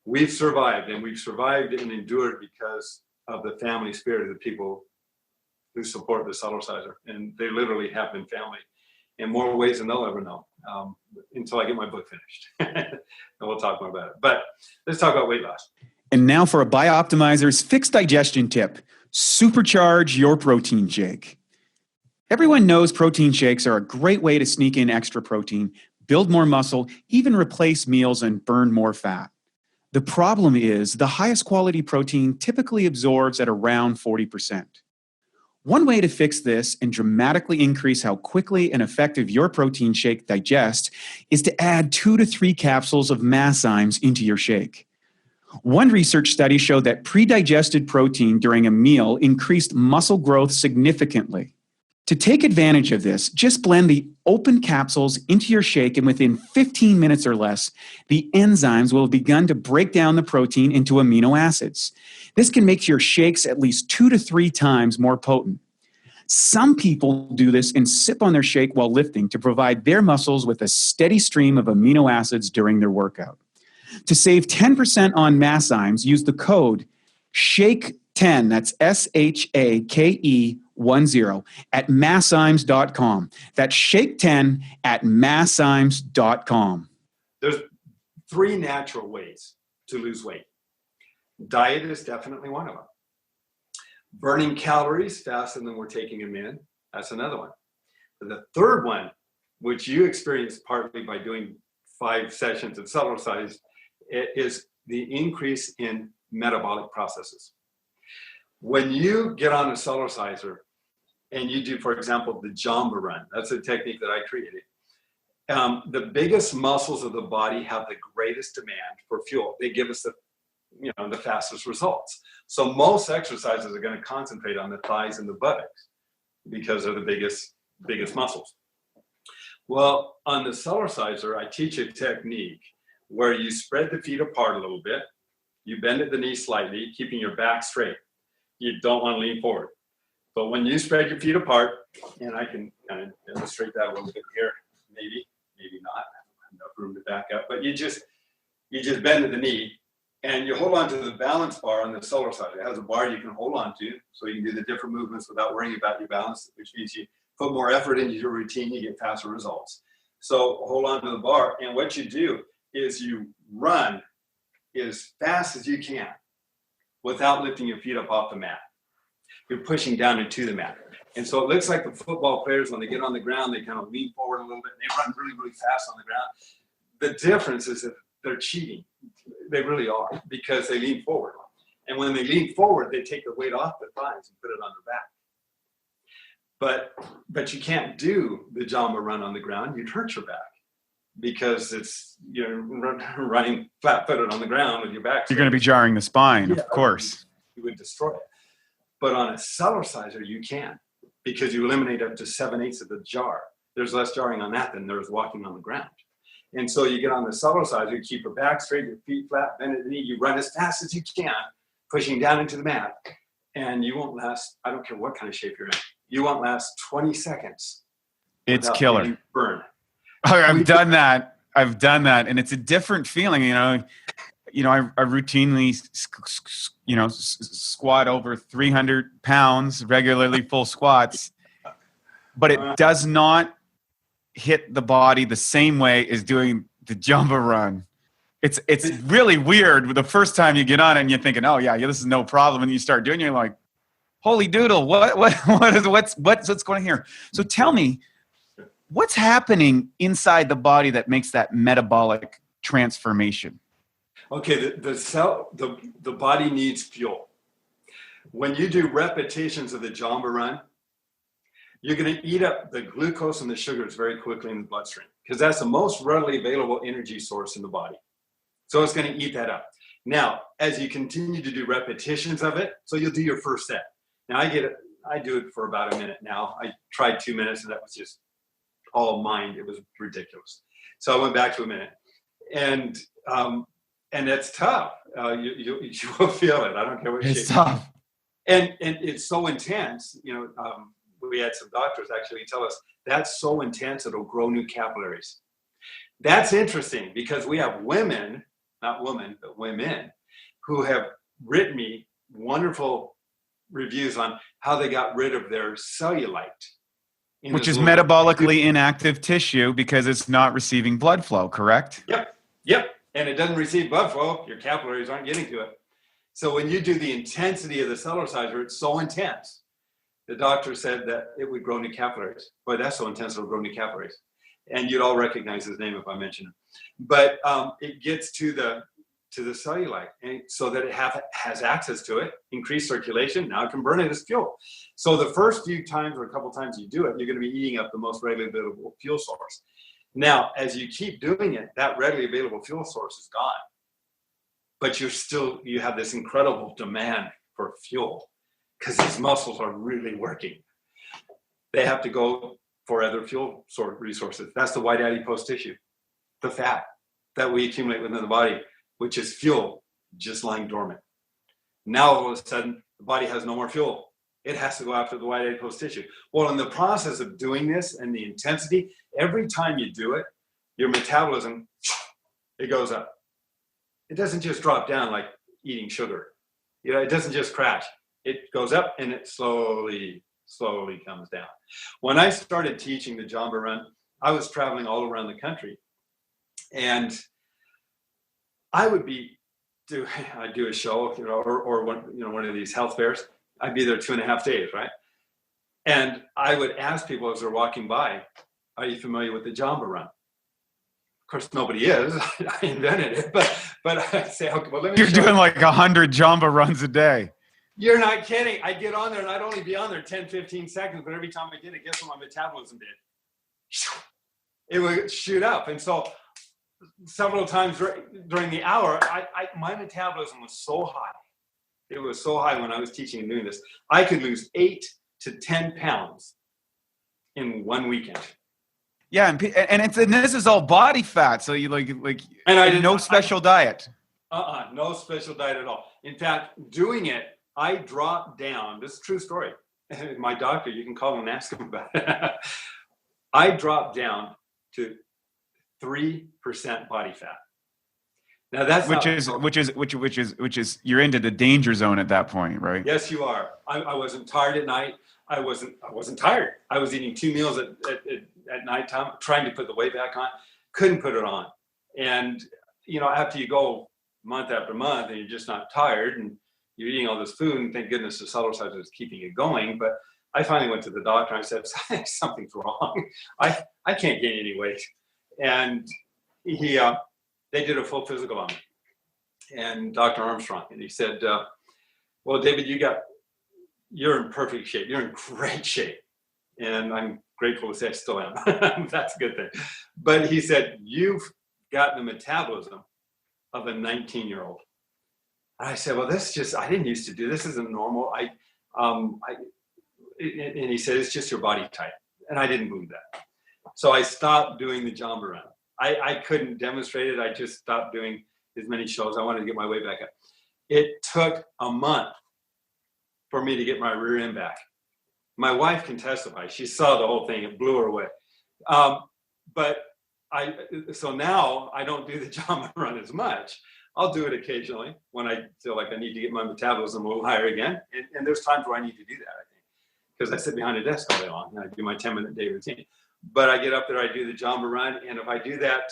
we've survived and endured because of the family spirit of the people who support the Cellerciser, and they literally have been family in more ways than they'll ever know, until I get my book finished. And we'll talk more about it. But let's talk about weight loss. And now for a BiOptimizers fixed digestion tip: supercharge your protein shake. Everyone knows protein shakes are a great way to sneak in extra protein, build more muscle, even replace meals and burn more fat. The problem is the highest quality protein typically absorbs at around 40%. One way to fix this and dramatically increase how quickly and effective your protein shake digests is to add 2 to 3 capsules of Masszymes into your shake. One research study showed that pre-digested protein during a meal increased muscle growth significantly. To take advantage of this, just blend the open capsules into your shake, and within 15 minutes or less, the enzymes will have begun to break down the protein into amino acids. This can make your shakes at least 2 to 3 times more potent. Some people do this and sip on their shake while lifting to provide their muscles with a steady stream of amino acids during their workout. To save 10% on Masszymes, use the code SHAKE10, that's SHAKE10, at Masszymes.com. That's SHAKE10 at Masszymes.com. There's 3 natural ways to lose weight. Diet is definitely one of them. Burning calories faster than we're taking them in, that's another one. But the third one, which you experienced partly by doing 5 sessions of Cellerciser, is the increase in metabolic processes. When you get on a Cellerciser and you do, for example, the Jamba run, that's a technique that I created. The biggest muscles of the body have the greatest demand for fuel. They give us the fastest results. So most exercises are going to concentrate on the thighs and the buttocks because they're the biggest muscles. Well, on the Cellerciser, I teach a technique where you spread the feet apart a little bit. You bend at the knee slightly, keeping your back straight. You don't want to lean forward. But when you spread your feet apart, and I can kind of illustrate that a little bit here, maybe not. I don't have enough room to back up, but you just bend at the knee and you hold on to the balance bar on the Cellerciser. It has a bar you can hold on to so you can do the different movements without worrying about your balance, which means you put more effort into your routine, you get faster results. So hold on to the bar, and what you do is you run as fast as you can without lifting your feet up off the mat. You're pushing down into the mat. And so it looks like the football players, when they get on the ground, they kind of lean forward a little bit, and they run really, really fast on the ground. The difference is that they're cheating. They really are, because they lean forward. And when they lean forward, they take the weight off their thighs and put it on their back. But you can't do the Jamba run on the ground. You'd hurt your back because it's running flat-footed on the ground with your back. You're going to be jarring the spine, of course. You would destroy it. But on a Cellerciser, you can, because you eliminate up to 7/8 of the jar. There's less jarring on that than there's walking on the ground. And so you get on the Cellerciser, you keep your back straight, your feet flat, bend at the knee, you run as fast as you can, pushing down into the mat, and you won't last, I don't care what kind of shape you're in, you won't last 20 seconds. It's killer. Burn. I've done that. And it's a different feeling, I routinely, squat over 300 pounds, regularly full squats, but it does not hit the body the same way as doing the Jamba run. It's really weird. The first time you get on it and you're thinking, oh yeah, this is no problem. And you start doing it, you're like, holy doodle, what's going on here? So tell me, what's happening inside the body that makes that metabolic transformation? Okay, the body needs fuel. When you do repetitions of the Jamba run, you're going to eat up the glucose and the sugars very quickly in the bloodstream, because that's the most readily available energy source in the body. So it's going to eat that up. Now, as you continue to do repetitions of it, so you'll do your first set. Now I do it for about a minute now. I tried 2 minutes and that was just all mind. It was ridiculous. So I went back to a minute, and it's tough. You will feel it. I don't care what shape. It's tough. And it's so intense. We had some doctors actually tell us that's so intense it'll grow new capillaries. That's interesting, because we have women, not women, but women, who have written me wonderful reviews on how they got rid of their cellulite. Which is metabolically inactive tissue because it's not receiving blood flow, correct? Yep. And it doesn't receive blood flow, your capillaries aren't getting to it. So when you do the intensity of the Cellerciser, it's so intense. The doctor said that it would grow new capillaries. Boy, that's so intense, it'll grow new capillaries. And you'd all recognize his name if I mention him. But it gets to the cellulite, and so that it has access to it, increased circulation, now it can burn it as fuel. So the first few times or a couple times you do it, you're going to be eating up the most readily available fuel source. Now, as you keep doing it, that readily available fuel source is gone. But you have this incredible demand for fuel, because these muscles are really working. They have to go for other fuel resources. That's the white adipose tissue, the fat that we accumulate within the body, which is fuel just lying dormant. Now, all of a sudden, the body has no more fuel. It has to go after the white adipose tissue. Well, in the process of doing this and the intensity, every time you do it, your metabolism, it goes up. It doesn't just drop down like eating sugar. It doesn't just crash. It goes up and it slowly comes down. When I started teaching the Jamba run, I was traveling all around the country, and I'd do a show, or one of these health fairs. I'd be there 2.5 days, right? And I would ask people as they're walking by, "Are you familiar with the Jamba run?" Of course, nobody is. I invented it, but I say, okay, well, let me. You're doing like 100 Jamba runs a day. You're not kidding. I get on there and I'd only be on there 10, 15 seconds, but every time I did it, guess what my metabolism did? It would shoot up. And so several times during the hour, my metabolism was so high. It was so high when I was teaching and doing this. I could lose 8 to 10 pounds in one weekend. Yeah, and this is all body fat, so you like and I did no special diet. No special diet at all. In fact, doing it, I dropped down. This is a true story. My doctor, you can call him and ask him about it. I dropped down to 3% body fat. Now that's which is you're into the danger zone at that point, right? Yes, you are. I wasn't tired at night. I wasn't tired. I was eating 2 meals at nighttime, trying to put the weight back on. Couldn't put it on. And after you go month after month and you're just not tired and you're eating all this food, and thank goodness the Cellerciser is keeping it going. But I finally went to the doctor and I said, something's wrong. I can't gain any weight. And they did a full physical on me, and Dr. Armstrong, and he said, well, David, you're in perfect shape. You're in great shape. And I'm grateful to say I still am. That's a good thing. But he said, you've got the metabolism of a 19-year-old. And I said, well, I didn't used to do this. Isn't normal. And he said, it's just your body type. And I didn't believe that. So I stopped doing the Jamba run. I couldn't demonstrate it. I just stopped doing as many shows. I wanted to get my weight back up. It took a month for me to get my rear end back. My wife can testify. She saw the whole thing. It blew her away. So now I don't do the Jamba run as much. I'll do it occasionally when I feel like I need to get my metabolism a little higher again. And there's times where I need to do that, I think, because I sit behind a desk all day long and I do my 10-minute day routine. But I get up there, I do the Jamba run. And if I do that,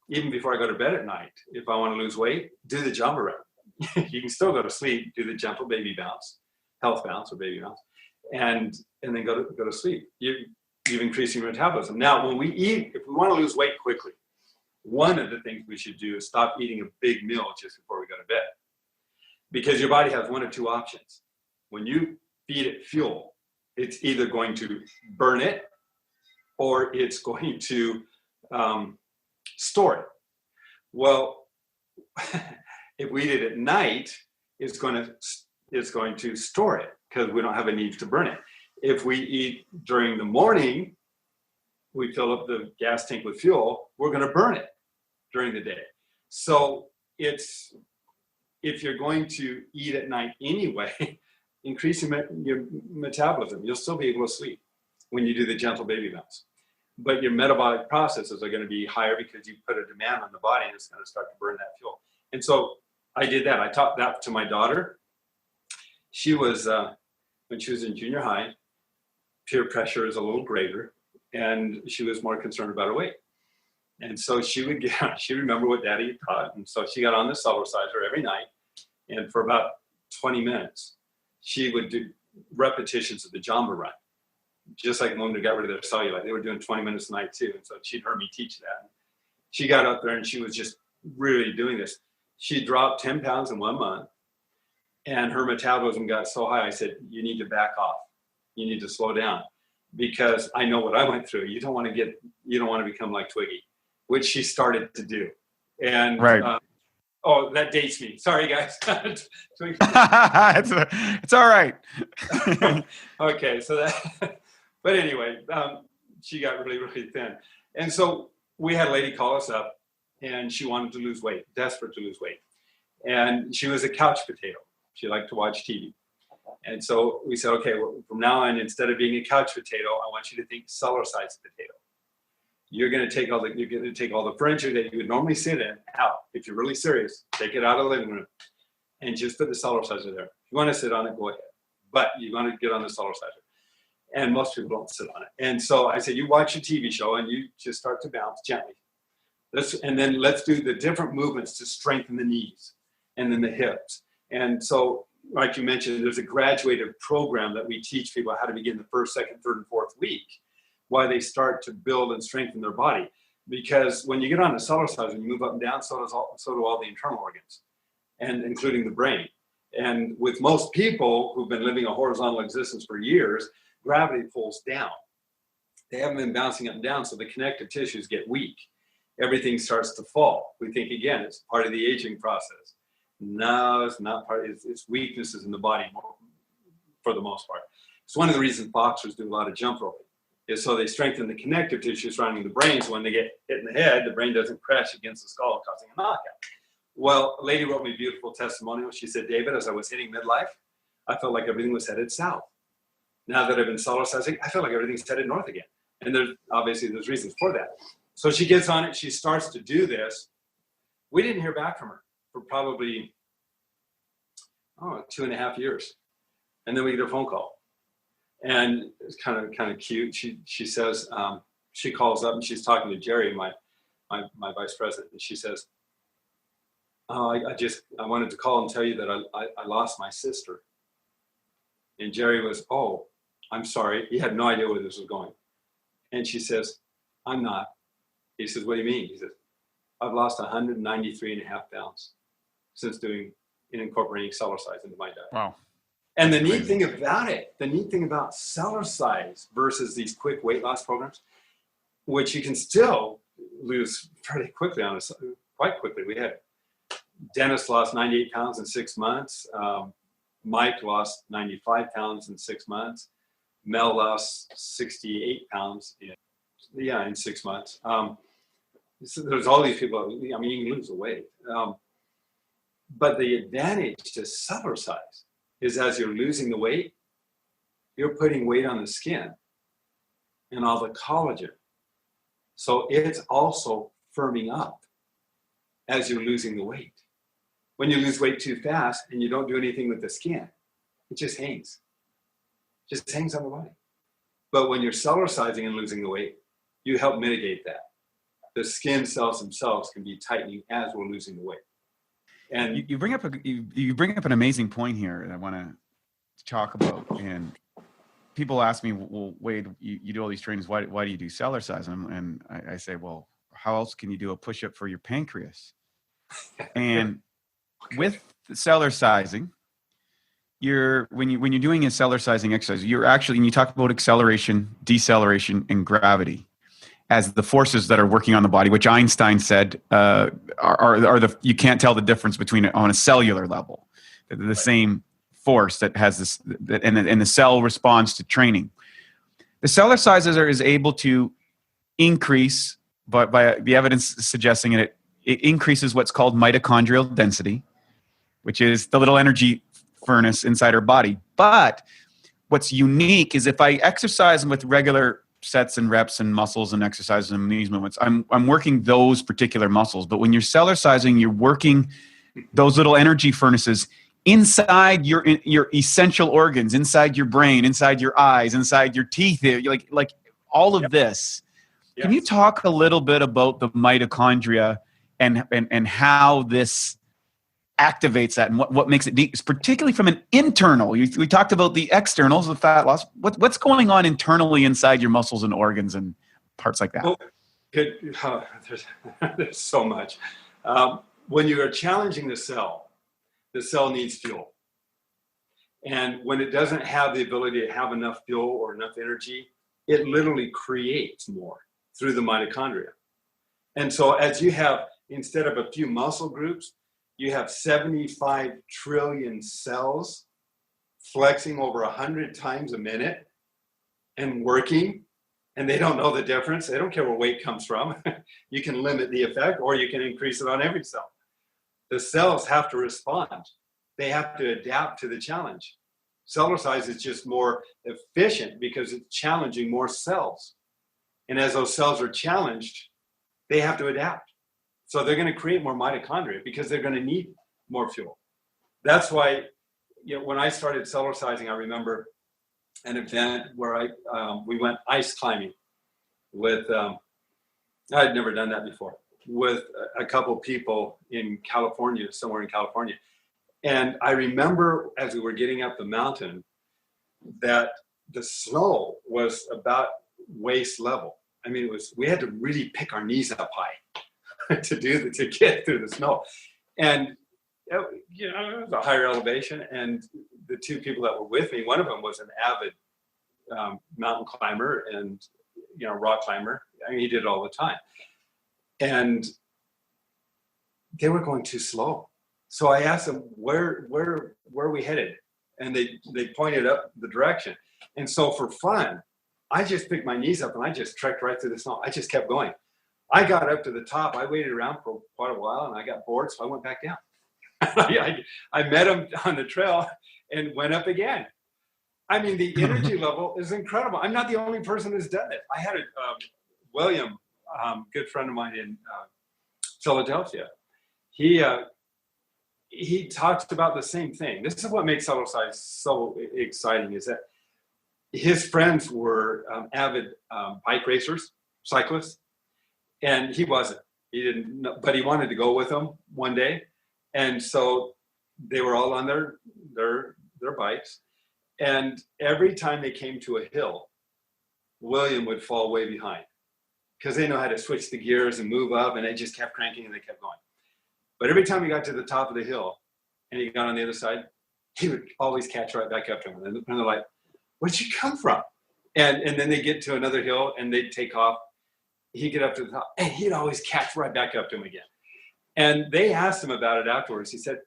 even before I go to bed at night, if I want to lose weight, do the Jamba run. You can still go to sleep, do the gentle baby bounce, health bounce or baby bounce, and then go to sleep. You've increased your metabolism. Now, when we eat, if we want to lose weight quickly, one of the things we should do is stop eating a big meal just before we go to bed. Because your body has one of two options. When you feed it fuel, it's either going to burn it or it's going to store it. Well, if we eat it at night, it's going to store it because we don't have a need to burn it. If we eat during the morning, we fill up the gas tank with fuel, we're going to burn it during the day. So if you're going to eat at night anyway, increase your metabolism. You'll still be able to sleep when you do the gentle baby bounce. But your metabolic processes are going to be higher because you put a demand on the body and it's going to start to burn that fuel. And so I did that. I taught that to my daughter. She was, when she was in junior high, peer pressure is a little greater, and she was more concerned about her weight. And so she'd remember what Daddy taught. And so she got on the Cellerciser every night. And for about 20 minutes, she would do repetitions of the Jamba run. Just like when they got rid of their cellulite, they were doing 20 minutes a night too. And so she'd heard me teach that. She got up there and she was just really doing this. She dropped 10 pounds in 1 month, and her metabolism got so high. I said, you need to back off. You need to slow down, because I know what I went through. You don't want to become like Twiggy, which she started to do. And right. Oh, that dates me. Sorry, guys. It's all right. Okay, so but anyway, she got really, really thin. And so we had a lady call us up, and she wanted to lose weight, desperate to lose weight. And she was a couch potato. She liked to watch TV. And so we said, okay, well, from now on, instead of being a couch potato, I want you to think Cellerciser potato. You're going to take all the furniture that you would normally sit in out. If you're really serious, take it out of the living room and just put the Cellerciser there. If you want to sit on it, go ahead. But you want to get on the Cellerciser. And most people don't sit on it. And so I said, you watch a TV show and you just start to bounce gently. And then let's do the different movements to strengthen the knees and then the hips. And so, like you mentioned, there's a graduated program that we teach people how to begin the first, second, third, and fourth week, while they start to build and strengthen their body. because when you get on the Cellerciser and you move up and down, so do all the internal organs, and including the brain. And with most people who've been living a horizontal existence for years, gravity pulls down. They haven't been bouncing up and down, so the connective tissues get weak. Everything starts to fall. We think, again, it's part of the aging process. No, it's not part. It's weaknesses in the body for the most part. It's one of the reasons boxers do a lot of jump roping, is so they strengthen the connective tissue surrounding the brain, so when they get hit in the head, the brain doesn't crash against the skull, causing a knockout. Well, a lady wrote me a beautiful testimonial. She said, David, as I was hitting midlife, I felt like everything was headed south. Now that I've been Cellercising, I feel like everything's headed north again. And there's reasons for that. So she gets on it. She starts to do this. We didn't hear back from her for probably 2.5 years. And then we get a phone call. And it's kind of cute. She says, she calls up and she's talking to Jerry, my vice president. And she says, I wanted to call and tell you that I lost my sister. And Jerry was, oh, I'm sorry. He had no idea where this was going. And she says, I'm not. He says, what do you mean? He says, I've lost 193.5 pounds since incorporating Cellerciser into my diet. Wow. And the neat thing about Cellerciser versus these quick weight loss programs, which you can still lose fairly quickly quite quickly. We had Dennis lost 98 pounds in 6 months. Mike lost 95 pounds in 6 months. Mel lost 68 pounds in 6 months. So there's all these people. I mean, you can lose the weight. But the advantage to Cellerciser is as you're losing the weight, you're putting weight on the skin and all the collagen. So it's also firming up as you're losing the weight. When you lose weight too fast and you don't do anything with the skin, it just hangs. Just hangs on the body. But when you're Cellercising and losing the weight, you help mitigate that. The skin cells themselves can be tightening as we're losing the weight. And you bring up an amazing point here that I want to talk about. And people ask me, well, Wade, you do all these trainings. Why do you do Cellercising? And I say, well, how else can you do a push-up for your pancreas? And with Cellercising, when you're doing a Cellercising exercise, you're actually, and you talk about acceleration, deceleration, and gravity as the forces that are working on the body, which Einstein said are you can't tell the difference between it on a cellular level. They're the same force that has this, and the cell responds to training. The Cellerciser is able to increase, but by the evidence suggesting it increases what's called mitochondrial density, which is the little energy furnace inside our body. But what's unique is if I exercise with regular sets and reps and muscles and exercises and these movements, I'm working those particular muscles. But when you're Cellercising, you're working those little energy furnaces inside your essential organs, inside your brain, inside your eyes, inside your teeth, like all of this. Yes. Can you talk a little bit about the mitochondria and how this activates that and what makes it particularly from an internal? We talked about the externals, the fat loss. What's going on internally inside your muscles and organs and parts like that? Well, there's so much. When you are challenging the cell needs fuel. And when it doesn't have the ability to have enough fuel or enough energy, it literally creates more through the mitochondria. And so as you have, instead of a few muscle groups, you have 75 trillion cells flexing over 100 times a minute and working, and they don't know the difference. They don't care where weight comes from. You can limit the effect or you can increase it on every cell. The cells have to respond. They have to adapt to the challenge. Cellerciser is just more efficient because it's challenging more cells. And as those cells are challenged, they have to adapt. So they're going to create more mitochondria because they're going to need more fuel. That's why, when I started Cellercising, I remember an event where we went ice climbing with, I'd never done that before, with a couple people in California, somewhere in California. And I remember as we were getting up the mountain that the snow was about waist level. I mean, we had to really pick our knees up high to get through the snow. And, you know, it was a higher elevation. And the two people that were with me, one of them was an avid mountain climber and, you know, rock climber. I mean, he did it all the time. And they were going too slow. So I asked them, where are we headed? And they pointed up the direction. And so for fun, I just picked my knees up and I just trekked right through the snow. I just kept going. I got up to the top. I waited around for quite a while and I got bored, so I went back down. I met him on the trail and went up again. I mean, the energy level is incredible. I'm not the only person who's done it. I had a William, good friend of mine in Philadelphia. He talks about the same thing. This is what makes Cellerciser so exciting, is that his friends were avid bike racers, cyclists, and he wasn't. He didn't, but he wanted to go with them one day, and so they were all on their bikes. And every time they came to a hill, William would fall way behind because they know how to switch the gears and move up, and they just kept cranking and they kept going. But every time he got to the top of the hill and he got on the other side, he would always catch right back up to him. And they're like, where'd you come from? And then they get to another hill and they'd take off. He'd get up to the top and he'd always catch right back up to him again. And they asked him about it afterwards. He said,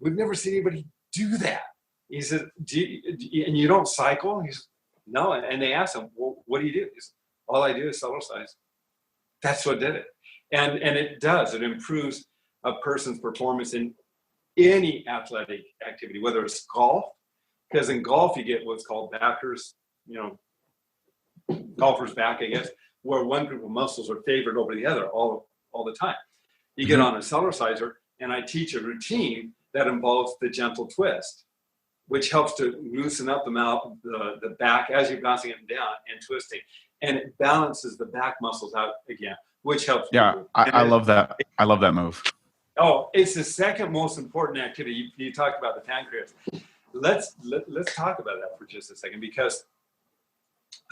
we've never seen anybody do that. He said, and you don't cycle? He said, no. And they asked him, well, what do you do? He said, all I do is Cellerciser. That's what did it. And it does. It improves a person's performance in any athletic activity, whether it's golf, because in golf you get what's called backers, you know, golfer's back, I guess, where one group of muscles are favored over the other all the time. You get on a Cellerciser, and I teach a routine that involves the gentle twist, which helps to loosen up the mouth, the back as you're bouncing it down and twisting, and it balances the back muscles out again, which helps. Yeah, I love that. I love that move. Oh, it's the second most important activity. You talked about the pancreas. Let's talk about that for just a second, because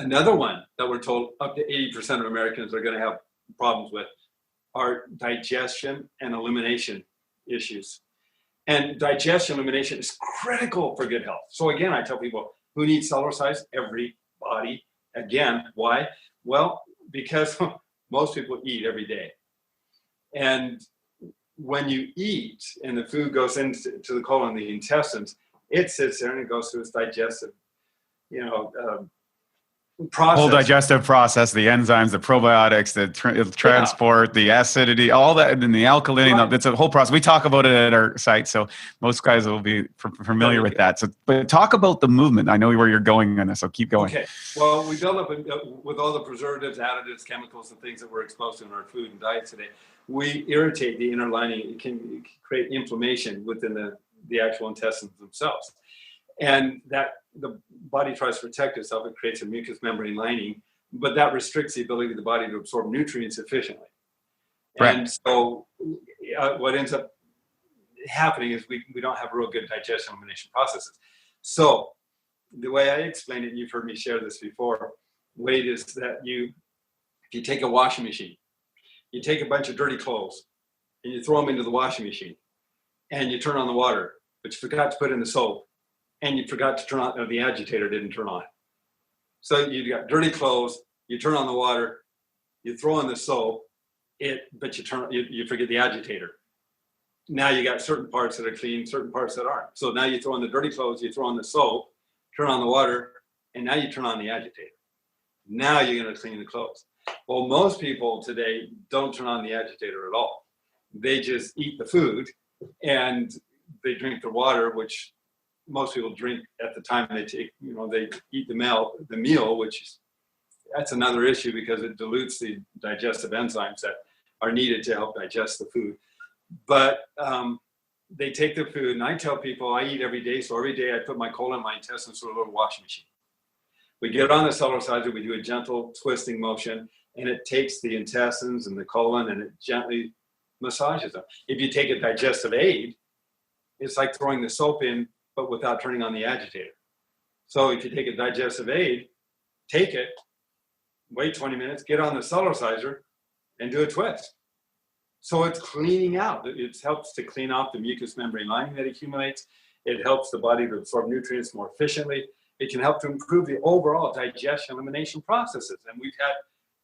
another one that we're told up to 80% of Americans are going to have problems with are digestion and elimination issues. And digestion elimination is critical for good health. So again, I tell people who need Cellerciser, everybody. Again, why? Well, because most people eat every day. And when you eat and the food goes into the colon, the intestines, it sits there and it goes through its digestive, process. Whole digestive process, the enzymes, the probiotics, the transport, the acidity, all that, and the alkalinity. Right. It's a whole process. We talk about it at our site, so most guys will be familiar with that. So, but talk about the movement. I know where you're going on this, so keep going. Okay. Well, we build up with all the preservatives, additives, chemicals, and things that we're exposed to in our food and diet today. We irritate the inner lining. It can create inflammation within the actual intestines themselves. And that the body tries to protect itself. It creates a mucous membrane lining, but that restricts the ability of the body to absorb nutrients efficiently. Right. And so what ends up happening is we don't have real good digestion elimination processes. So the way I explain it, and you've heard me share this before, Wade, is that if you take a washing machine, you take a bunch of dirty clothes and you throw them into the washing machine and you turn on the water, but you forgot to put in the soap. And you forgot to turn on, or the agitator didn't turn on. So you got dirty clothes, you turn on the water, you throw in the soap, but you forget the agitator. Now you got certain parts that are clean, certain parts that aren't. So now you throw in the dirty clothes, you throw in the soap, turn on the water, and now you turn on the agitator. Now you're going to clean the clothes. Well, most people today don't turn on the agitator at all. They just eat the food and they drink the water, which most people drink at the time they take, they eat the meal, that's another issue because it dilutes the digestive enzymes that are needed to help digest the food. But they take the food, and I tell people I eat every day. So every day I put my colon, my intestines through a little washing machine. We get on the Cellerciser, we do a gentle twisting motion, and it takes the intestines and the colon and it gently massages them. If you take a digestive aid, it's like throwing the soap in, but without turning on the agitator. So if you take a digestive aid, take it, wait 20 minutes, get on the Cellerciser and do a twist. So it's cleaning out. It helps to clean off the mucous membrane lining that accumulates. It helps the body to absorb nutrients more efficiently. It can help to improve the overall digestion elimination processes. And we've had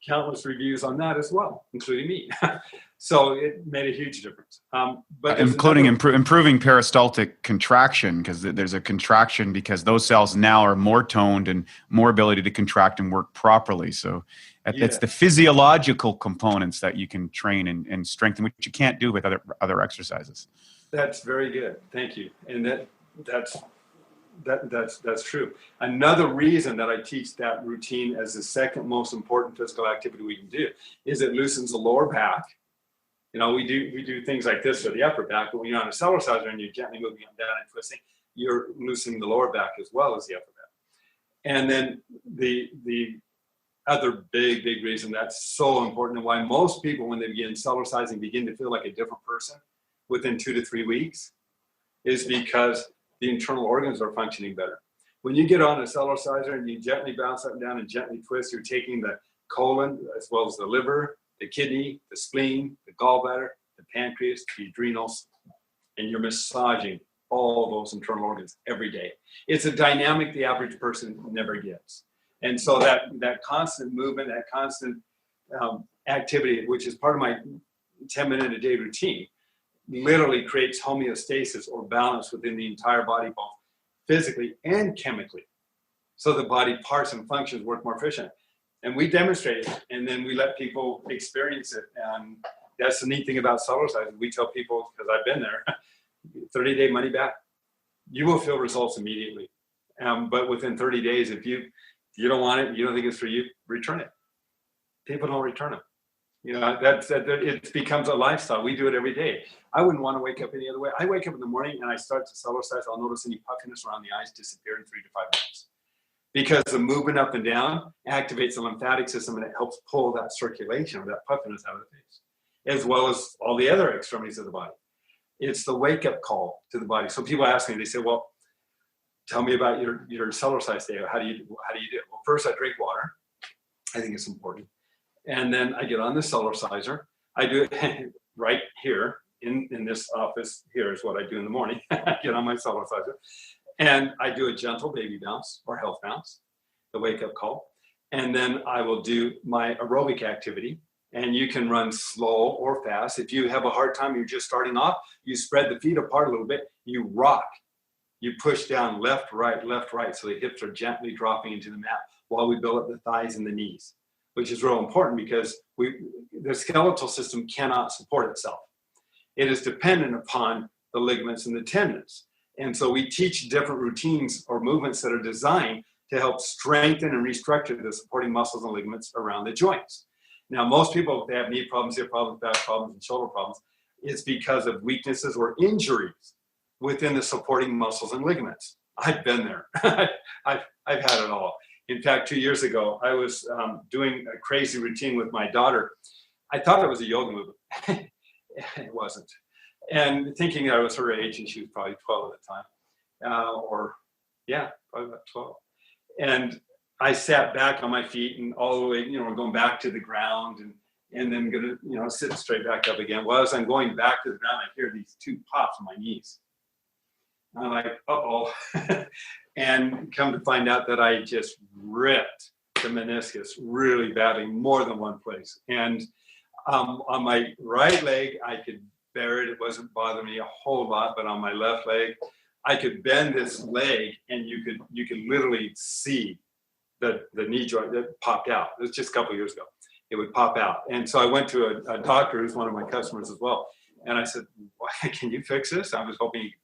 countless reviews on that as well, including me. So it made a huge difference. But including improving peristaltic contraction, because there's a contraction because those cells now are more toned and more ability to contract and work properly. So it's the physiological components that you can train and strengthen, which you can't do with other exercises. That's very good. Thank you. And that's true. Another reason that I teach that routine as the second most important physical activity we can do is it loosens the lower back. You know, we do things like this for the upper back, but when you're on a Cellerciser and you're gently moving up, down and twisting, you're loosening the lower back as well as the upper back. And then the other big reason that's so important, and why most people, when they begin Cellercising, begin to feel like a different person within 2 to 3 weeks, is because the internal organs are functioning better. When you get on a Cellerciser and you gently bounce up and down and gently twist, you're taking the colon as well as the liver, the kidney, the spleen, the gallbladder, the pancreas, the adrenals, and you're massaging all those internal organs every day. It's a dynamic the average person never gets. And so that constant movement, that constant activity, which is part of my 10-minute a day routine, literally creates homeostasis or balance within the entire body, both physically and chemically. So the body parts and functions work more efficient. And we demonstrate it, and then we let people experience it. And that's the neat thing about Cellerciser. We tell people, because I've been there, 30-day money back. You will feel results immediately. But within 30 days, if you don't want it, you don't think it's for you, return it. People don't return them. You know, it becomes a lifestyle. We do it every day. I wouldn't want to wake up any other way. I wake up in the morning and I start to Cellercise. I'll notice any puffiness around the eyes disappear in 3 to 5 minutes. Because the movement up and down activates the lymphatic system and it helps pull that circulation or that puffiness out of the face, as well as all the other extremities of the body. It's the wake-up call to the body. So people ask me, they say, well, tell me about your Cellercise day. How do you do it? Well, first I drink water. I think it's important. And then I get on the Cellerciser. I do it right here in this office. Here is what I do in the morning. I get on my Cellerciser. And I do a gentle baby bounce or health bounce, the wake-up call. And then I will do my aerobic activity. And you can run slow or fast. If you have a hard time, you're just starting off, you spread the feet apart a little bit, you rock. You push down left, right, so the hips are gently dropping into the mat while we build up the thighs and the knees, which is real important because the skeletal system cannot support itself. It is dependent upon the ligaments and the tendons. And so we teach different routines or movements that are designed to help strengthen and restructure the supporting muscles and ligaments around the joints. Now, most people, if they have knee problems, hip problems, back problems, and shoulder problems, it's because of weaknesses or injuries within the supporting muscles and ligaments. I've been there. I've had it all. In fact, 2 years ago, I was doing a crazy routine with my daughter. I thought it was a yoga movement. It wasn't. And thinking I was her age, and she was probably 12 at the time, probably about 12. And I sat back on my feet and all the way, going back to the ground and then gonna, sit straight back up again. Well, as I'm going back to the ground, I hear these 2 pops on my knees. And I'm like, uh-oh. And come to find out that I just ripped the meniscus really badly, more than one place. And on my right leg, I could bear it. It wasn't bothering me a whole lot, but on my left leg, I could bend this leg and you could literally see the knee joint that popped out. It was just a couple of years ago. It would pop out. And so I went to a doctor who's one of my customers as well. And I said, can you fix this? I was hoping he'd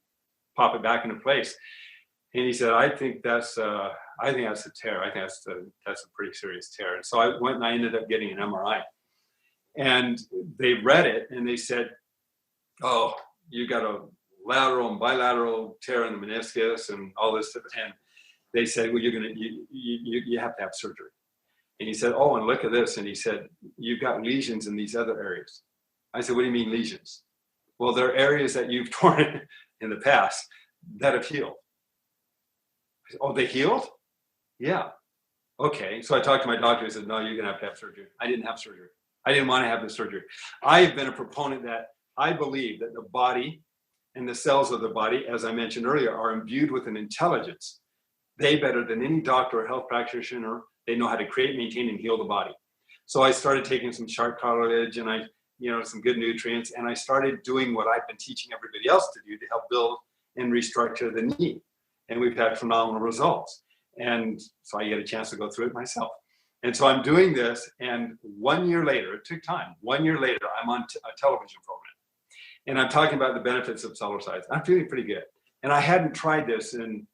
pop it back into place. And he said, I think that's a tear. I think that's a pretty serious tear. And so I went and I ended up getting an MRI. And they read it and they said, oh, you got a lateral and bilateral tear in the meniscus and all this stuff. And they said, well, you have to have surgery. And he said, oh, and look at this. And he said, you've got lesions in these other areas. I said, what do you mean lesions? Well, there are areas that you've torn in the past that have healed. I said, oh, they healed? Yeah. Okay. So I talked to my doctor. He said, no, you're going to have surgery. I didn't have surgery. I didn't want to have the surgery. I've been a proponent that I believe that the body and the cells of the body, as I mentioned earlier, are imbued with an intelligence. They, better than any doctor or health practitioner, they know how to create, maintain, and heal the body. So I started taking some shark cartilage and some good nutrients, and I started doing what I've been teaching everybody else to do to help build and restructure the knee. And we've had phenomenal results. And so I get a chance to go through it myself. And so I'm doing this, and 1 year later, it took time. 1 year later, I'm on a television program. And I'm talking about the benefits of Cellerciser. I'm feeling pretty good. And I hadn't tried this in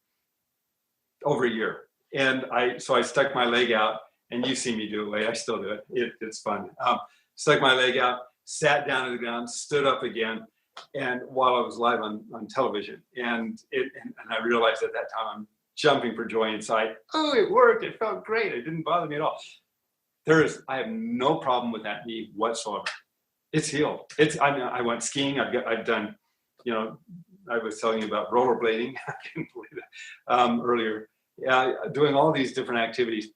over a year. And so I stuck my leg out, and you see me do it, Lee. I still do it. It's fun. Stuck my leg out, sat down to the ground, stood up again, and while I was live on television. And I realized at that time I'm jumping for joy inside. Oh, it worked. It felt great. It didn't bother me at all. I have no problem with that knee whatsoever. It's healed. I went skiing. I've done, I was telling you about rollerblading. I can't believe that earlier. Yeah, doing all these different activities,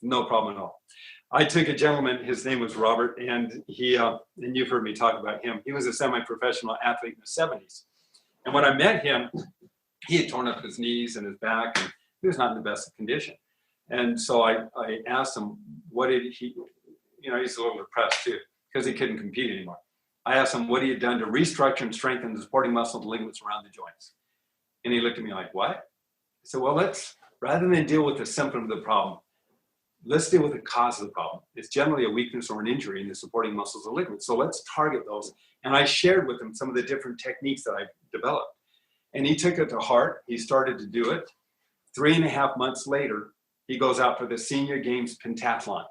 no problem at all. I took a gentleman, his name was Robert, and he, and you've heard me talk about him. He was a semi-professional athlete in the 70s. And when I met him, he had torn up his knees and his back, and he was not in the best of condition. And so I asked him, what did he, he's a little depressed too, because he couldn't compete anymore. I asked him what he had done to restructure and strengthen the supporting muscle and ligaments around the joints. And he looked at me like, what? I said, well, rather than deal with the symptom of the problem, let's deal with the cause of the problem. It's generally a weakness or an injury in the supporting muscles and ligaments. So let's target those. And I shared with him some of the different techniques that I've developed. And he took it to heart. He started to do it. 3.5 months later, he goes out for the Senior Games Pentathlon.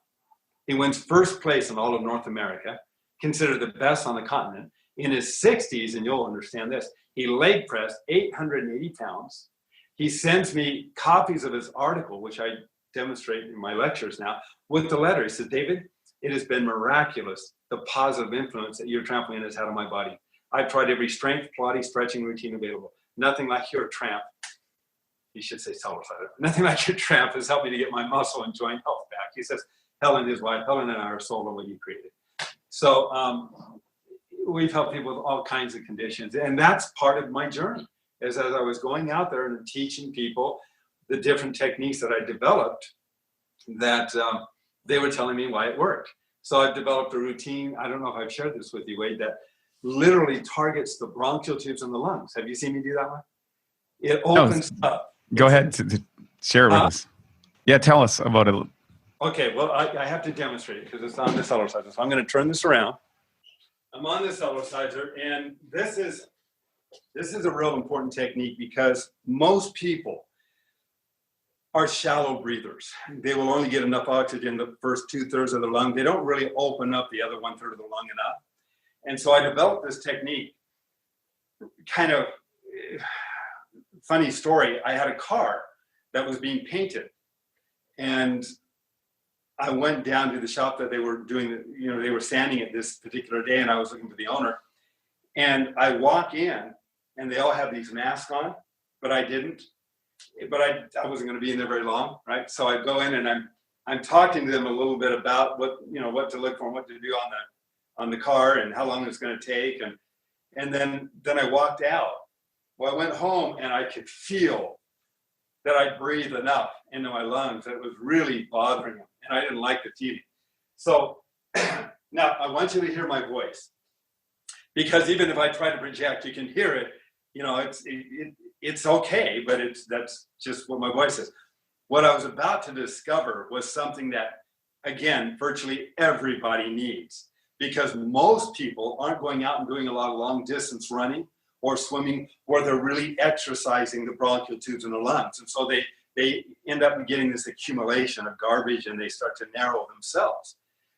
He wins first place in all of North America, considered the best on the continent. In his 60s, and you'll understand this, he leg pressed 880 pounds. He sends me copies of his article, which I demonstrate in my lectures now, with the letter. He said, David, it has been miraculous, the positive influence that your trampoline has had on my body. I've tried every strength, Pilates, stretching routine available. Nothing like your tramp. You should say Cellerciser. Nothing like your tramp has helped me to get my muscle and joint health back. He says, Helen, his wife, Helen and I are sold on what you created. So we've helped people with all kinds of conditions. And that's part of my journey, is as I was going out there and teaching people the different techniques that I developed, that they were telling me why it worked. So I've developed a routine. I don't know if I've shared this with you, Wade, that literally targets the bronchial tubes in the lungs. Have you seen me do that one? It opens up. Go ahead to share it with us. Yeah, tell us about it. Okay, well, I have to demonstrate it because it's on the Cellerciser. So I'm going to turn this around. I'm on the Cellerciser, and this is a real important technique because most people are shallow breathers. They will only get enough oxygen the first 2/3 of the lung. They don't really open up the other 1/3 of the lung enough. And so I developed this technique. Kind of funny story. I had a car that was being painted, and I went down to the shop that they were doing, they were sanding it this particular day, and I was looking for the owner. And I walk in, and they all have these masks on, but I didn't. But I wasn't going to be in there very long, right? So I go in, and I'm talking to them a little bit about what to look for and what to do on the car and how long it's going to take, and then I walked out. Well, I went home, and I could feel that I breathed enough into my lungs that it was really bothering them, and I didn't like the feeling. So now I want you to hear my voice, because even if I try to project, you can hear it. It's okay, but that's just what my voice is. What I was about to discover was something that, again, virtually everybody needs, because most people aren't going out and doing a lot of long distance running or swimming, where they're really exercising the bronchial tubes in the lungs. And so they end up getting this accumulation of garbage, and they start to narrow themselves.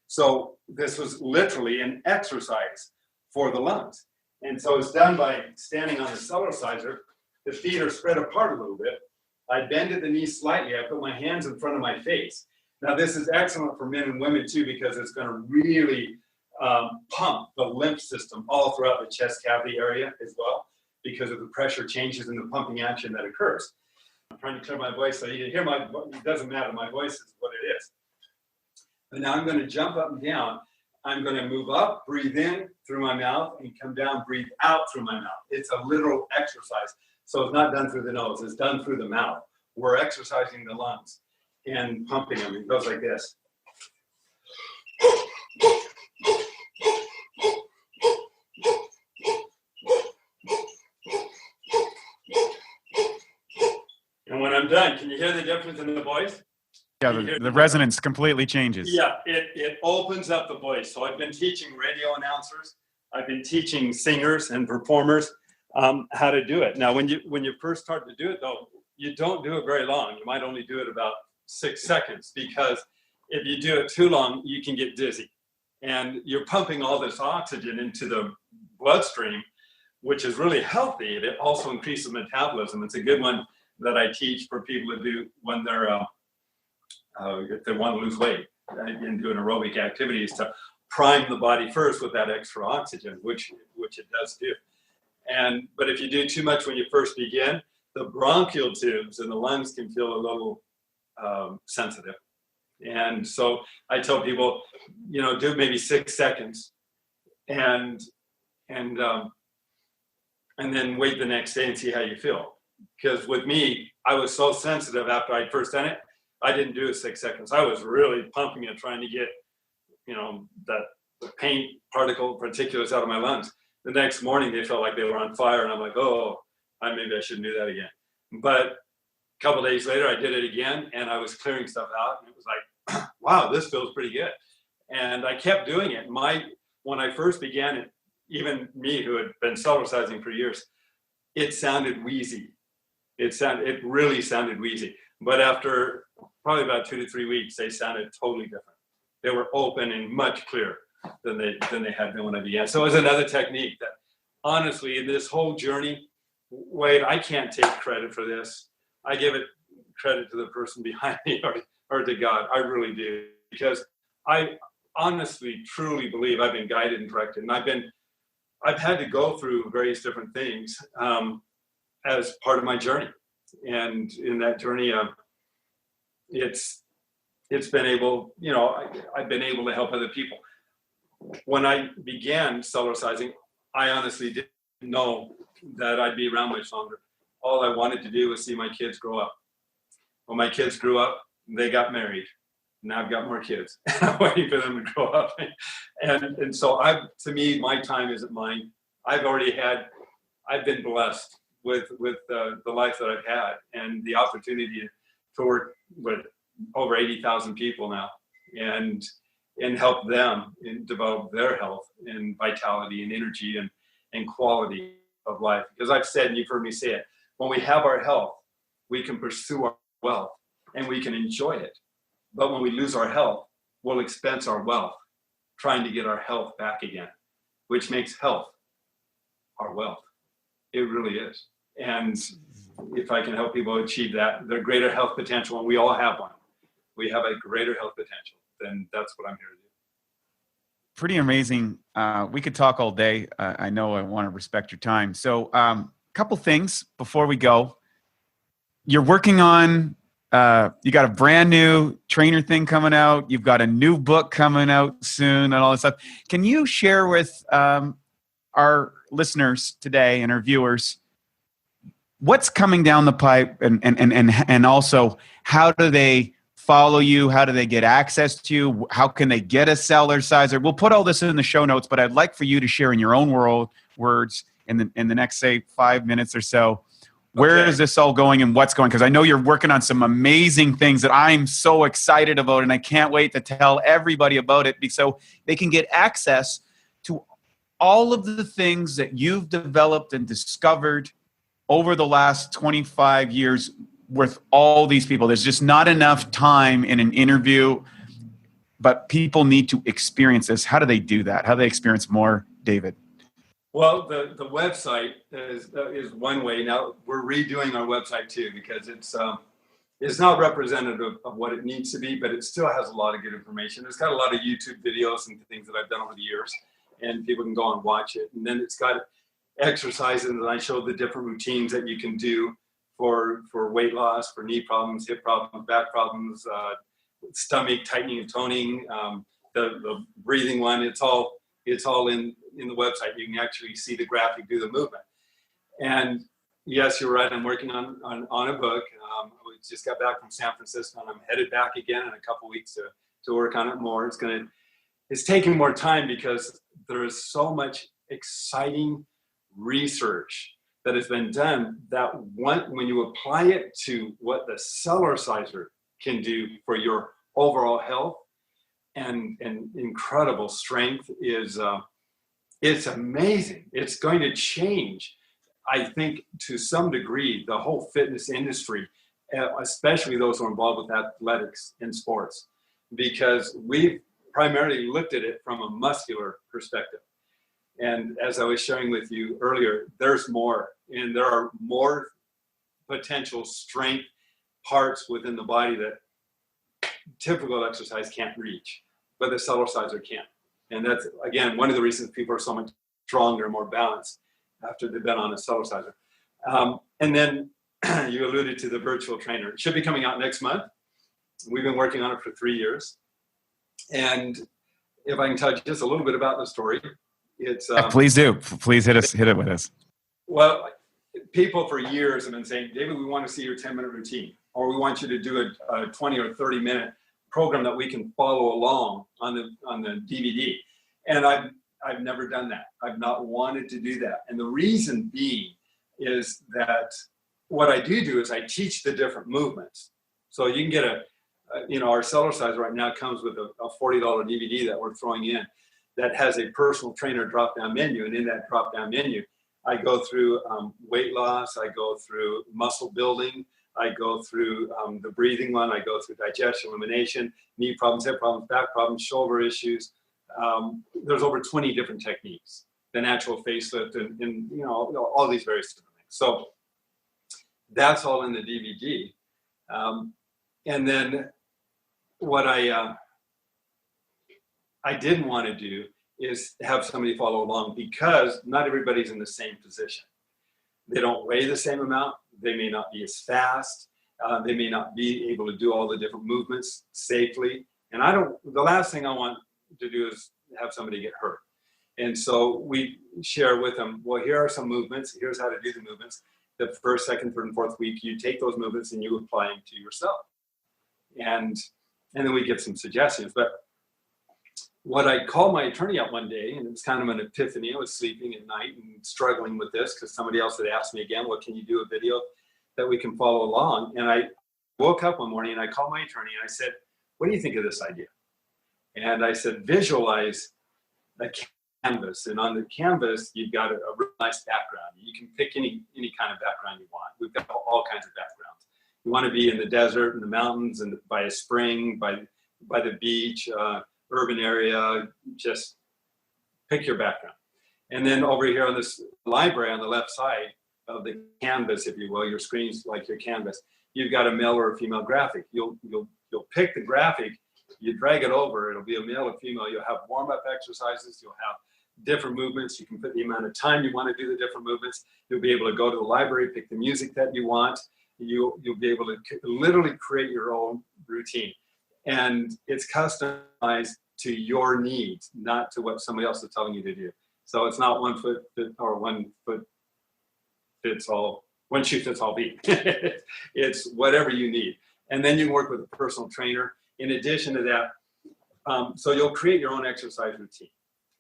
So this was literally an exercise for the lungs. And so it's done by standing on the Cellerciser. The feet are spread apart a little bit. I bend at the knees slightly. I put my hands in front of my face. Now, this is excellent for men and women too, because it's going to really pump the lymph system all throughout the chest cavity area as well, because of the pressure changes in the pumping action that occurs. I'm trying to clear my voice so you can hear my voice. It doesn't matter. My voice is what it is. But now I'm going to jump up and down. I'm going to move up, breathe in through my mouth, and come down, breathe out through my mouth. It's a literal exercise. So it's not done through the nose. It's done through the mouth. We're exercising the lungs and pumping them. It goes like this. And when I'm done, can you hear the difference in the voice? Yeah, the resonance completely changes. Yeah, it opens up the voice. So I've been teaching radio announcers. I've been teaching singers and performers how to do it. Now, when you first start to do it, though, you don't do it very long. You might only do it about 6 seconds, because if you do it too long, you can get dizzy. And you're pumping all this oxygen into the bloodstream, which is really healthy. It also increases metabolism. It's a good one that I teach for people to do when they're if they want to lose weight and doing aerobic activities, to prime the body first with that extra oxygen, which it does do. But if you do too much when you first begin, the bronchial tubes in the lungs can feel a little sensitive. And so I tell people, do maybe 6 seconds and then wait the next day and see how you feel. Because with me, I was so sensitive after I'd first done it, I didn't do it 6 seconds. I was really pumping it, trying to get, the paint particulates out of my lungs. The next morning, they felt like they were on fire, and I'm like, maybe I shouldn't do that again. But a couple of days later, I did it again, and I was clearing stuff out, and it was like, wow, this feels pretty good. And I kept doing it. When I first began it, even me, who had been Cellercising for years, it sounded wheezy. It really sounded wheezy. But after probably about 2 to 3 weeks, they sounded totally different. They were open and much clearer than they had been when I began. So it was another technique that, honestly, in this whole journey, Wade, I can't take credit for this. I give it credit to the person behind me or to God. I really do, because I honestly, truly believe I've been guided and directed, and I've had to go through various different things as part of my journey. And in that journey, it's been able, I've been able to help other people. When I began Cellercising, I honestly didn't know that I'd be around much longer. All I wanted to do was see my kids grow up. When my kids grew up, they got married. Now I've got more kids. I'm waiting for them to grow up. And so to me, my time isn't mine. I've been blessed with the life that I've had, and the opportunity to work with over 80,000 people now and help them develop their health and vitality and energy and quality of life. Because I've said, and you've heard me say it, when we have our health, we can pursue our wealth and we can enjoy it. But when we lose our health, we'll expense our wealth trying to get our health back again, which makes health our wealth. It really is. And if I can help people achieve that, their greater health potential, and we all have one, we have a greater health potential, then that's what I'm here to do. Pretty amazing. We could talk all day. I know I want to respect your time. So a couple things before we go. You're working on, you got a brand new trainer thing coming out. You've got a new book coming out soon and all this stuff. Can you share with our listeners today and our viewers what's coming down the pipe, and also how do they follow you? How do they get access to you? How can they get a Cellerciser? We'll put all this in the show notes, but I'd like for you to share in your own words in the next, say, 5 minutes or so. Where is this all going and what's going? Because I know you're working on some amazing things that I'm so excited about, and I can't wait to tell everybody about it so they can get access to all of the things that you've developed and discovered over the last 25 years with all these people. There's just not enough time in an interview, but people need to experience this. How do they do that? How do they experience more, David? Well, the website is one way. Now we're redoing our website too, because it's not representative of what it needs to be, but it still has a lot of good information. It's got a lot of YouTube videos and things that I've done over the years, and people can go and watch it. And then it's got exercises, and I show the different routines that you can do for weight loss, for knee problems, hip problems, back problems, stomach tightening and toning, the breathing one. It's all in the website. You can actually see the graphic, do the movement. And yes, you're right. I'm working on a book. We just got back from San Francisco, and I'm headed back again in a couple weeks to work on it more. It's taking more time because there is so much exciting research that has been done that when you apply it to what the Cellerciser can do for your overall health and incredible strength is it's amazing. It's going to change, I think, to some degree, the whole fitness industry, especially those who are involved with athletics and sports, because we've primarily looked at it from a muscular perspective. And as I was sharing with you earlier, there's more, and there are more potential strength parts within the body that typical exercise can't reach, but the Cellerciser can. And that's, again, one of the reasons people are so much stronger, more balanced after they've been on a Cellerciser. And then you alluded to the virtual trainer. It should be coming out next month. We've been working on it for 3 years. And if I can tell you just a little bit about the story, it's please do. Please hit it with us. Well, people for years have been saying, David, we want to see your 10-minute routine, or we want you to do a 20 or 30-minute program that we can follow along on the DVD. And I've never done that. I've not wanted to do that. And the reason being is that what I do is I teach the different movements. So you can get our Cellerciser right now comes with a $40 DVD that we're throwing in that has a personal trainer drop-down menu. And in that drop-down menu, I go through weight loss, I go through muscle building, I go through the breathing one, I go through digestion, elimination, knee problems, hip problems, back problems, shoulder issues. There's over 20 different techniques, the natural facelift, and all these various different things. So that's all in the DVD. And then what I didn't want to do is have somebody follow along, because not everybody's in the same position. They don't weigh the same amount. They may not be as fast. They may not be able to do all the different movements safely. And the last thing I want to do is have somebody get hurt. And so we share with them, well, here are some movements. Here's how to do the movements. The first, second, third, and fourth week, you take those movements and you apply them to yourself. And then we get some suggestions. But what I called my attorney up one day, and it was kind of an epiphany. I was sleeping at night and struggling with this because somebody else had asked me again, well, can you do a video that we can follow along? And I woke up one morning and I called my attorney and I said, what do you think of this idea? And I said, visualize a canvas. And on the canvas, you've got a really nice background. You can pick any kind of background you want. We've got all kinds of backgrounds. You want to be in the desert, in the mountains, and by a spring, by the beach, urban area, just pick your background. And then over here on this library on the left side of the canvas, if you will, your screen's like your canvas, you've got a male or a female graphic. You'll pick the graphic, you drag it over, it'll be a male or female. You'll have warm-up exercises, you'll have different movements, you can put the amount of time you want to do the different movements. You'll be able to go to the library, pick the music that you want. You'll be able to literally create your own routine. And it's customized to your needs, not to what somebody else is telling you to do. So it's not one shoe fits all beat. It's whatever you need. And then you can work with a personal trainer. In addition to that, so you'll create your own exercise routine.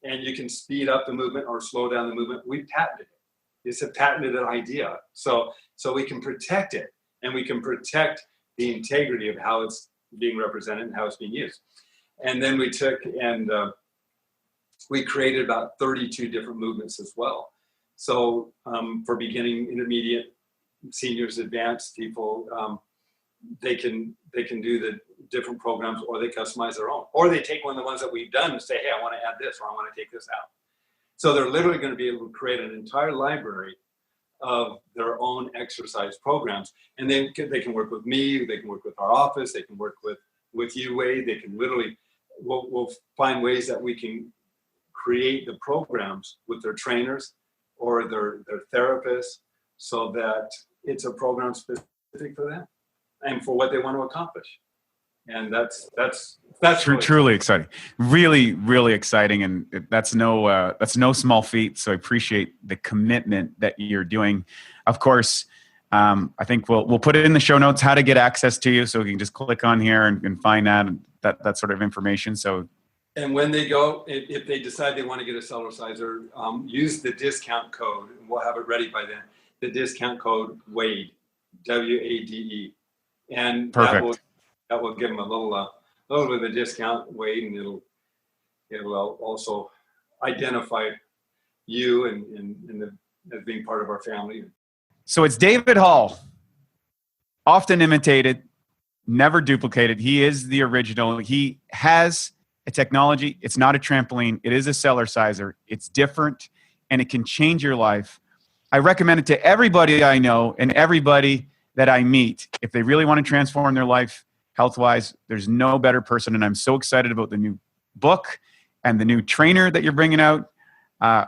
And you can speed up the movement or slow down the movement. We patented it. It's a patented idea. So we can protect it, and we can protect the integrity of how it's being represented and how it's being used. And then we took and we created about 32 different movements as well. So for beginning, intermediate, seniors, advanced people, they can do the different programs, or they customize their own, or they take one of the ones that we've done and say, hey, I want to add this, or I want to take this out. So they're literally going to be able to create an entire library of their own exercise programs. And they can work with me, they can work with our office, they can work with you, Wade. They can literally, we'll find ways that we can create the programs with their trainers or their therapists, so that it's a program specific for them and for what they want to accomplish. And that's truly exciting. Really, really exciting. And that's no small feat. So I appreciate the commitment that you're doing. Of course, I think we'll put it in the show notes how to get access to you, so you can just click on here and find that sort of information. So, and when they go, if they decide they want to get a Cellerciser, use the discount code, and we'll have it ready by then. The discount code WADE, WADE, and perfect. That will give them a little bit of a discount, WADE, and it'll also identify you as being part of our family. So it's David Hall, often imitated, never duplicated. He is the original. He has a technology. It's not a trampoline. It is a Cellerciser. It's different, and it can change your life. I recommend it to everybody I know and everybody that I meet. If they really want to transform their life health-wise, there's no better person, and I'm so excited about the new book and the new trainer that you're bringing out.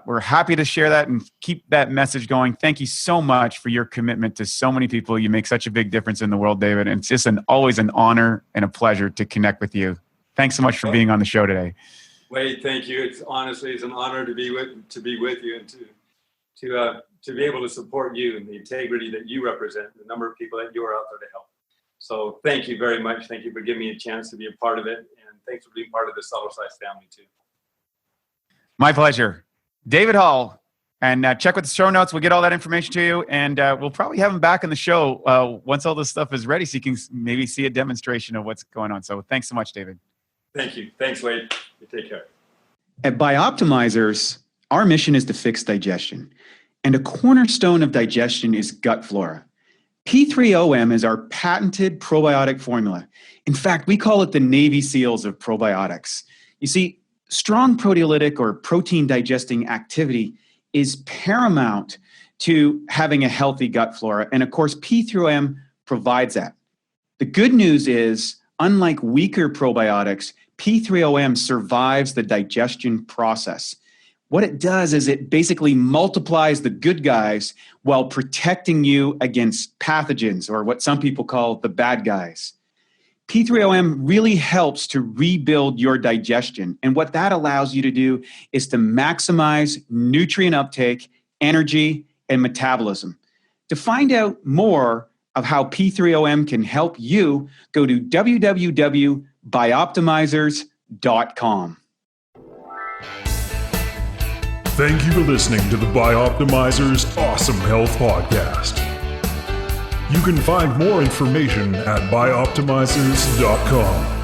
We're happy to share that and keep that message going. Thank you so much for your commitment to so many people. You make such a big difference in the world, David. And it's just always an honor and a pleasure to connect with you. Thanks so much for being on the show today. Wade, thank you. It's an honor to be with you and to be able to support you and the integrity that you represent, the number of people that you are out there to help. So thank you very much. Thank you for giving me a chance to be a part of it. And thanks for being part of the Cellerciser family too. My pleasure. David Hall, and check with the show notes. We'll get all that information to you, and we'll probably have him back on the show once all this stuff is ready, so you can maybe see a demonstration of what's going on. So thanks so much, David. Thank you. Thanks, Wade. You take care. At BiOptimizers, our mission is to fix digestion, and a cornerstone of digestion is gut flora. P3OM is our patented probiotic formula. In fact, we call it the Navy SEALs of probiotics. You see, strong proteolytic or protein digesting activity is paramount to having a healthy gut flora. And of course, P3OM provides that. The good news is, unlike weaker probiotics, P3OM survives the digestion process. What it does is it basically multiplies the good guys while protecting you against pathogens, or what some people call the bad guys. P3OM really helps to rebuild your digestion. And what that allows you to do is to maximize nutrient uptake, energy, and metabolism. To find out more of how P3OM can help you, go to www.bioptimizers.com. Thank you for listening to the BiOptimizers Awesome Health Podcast. You can find more information at bioptimizers.com.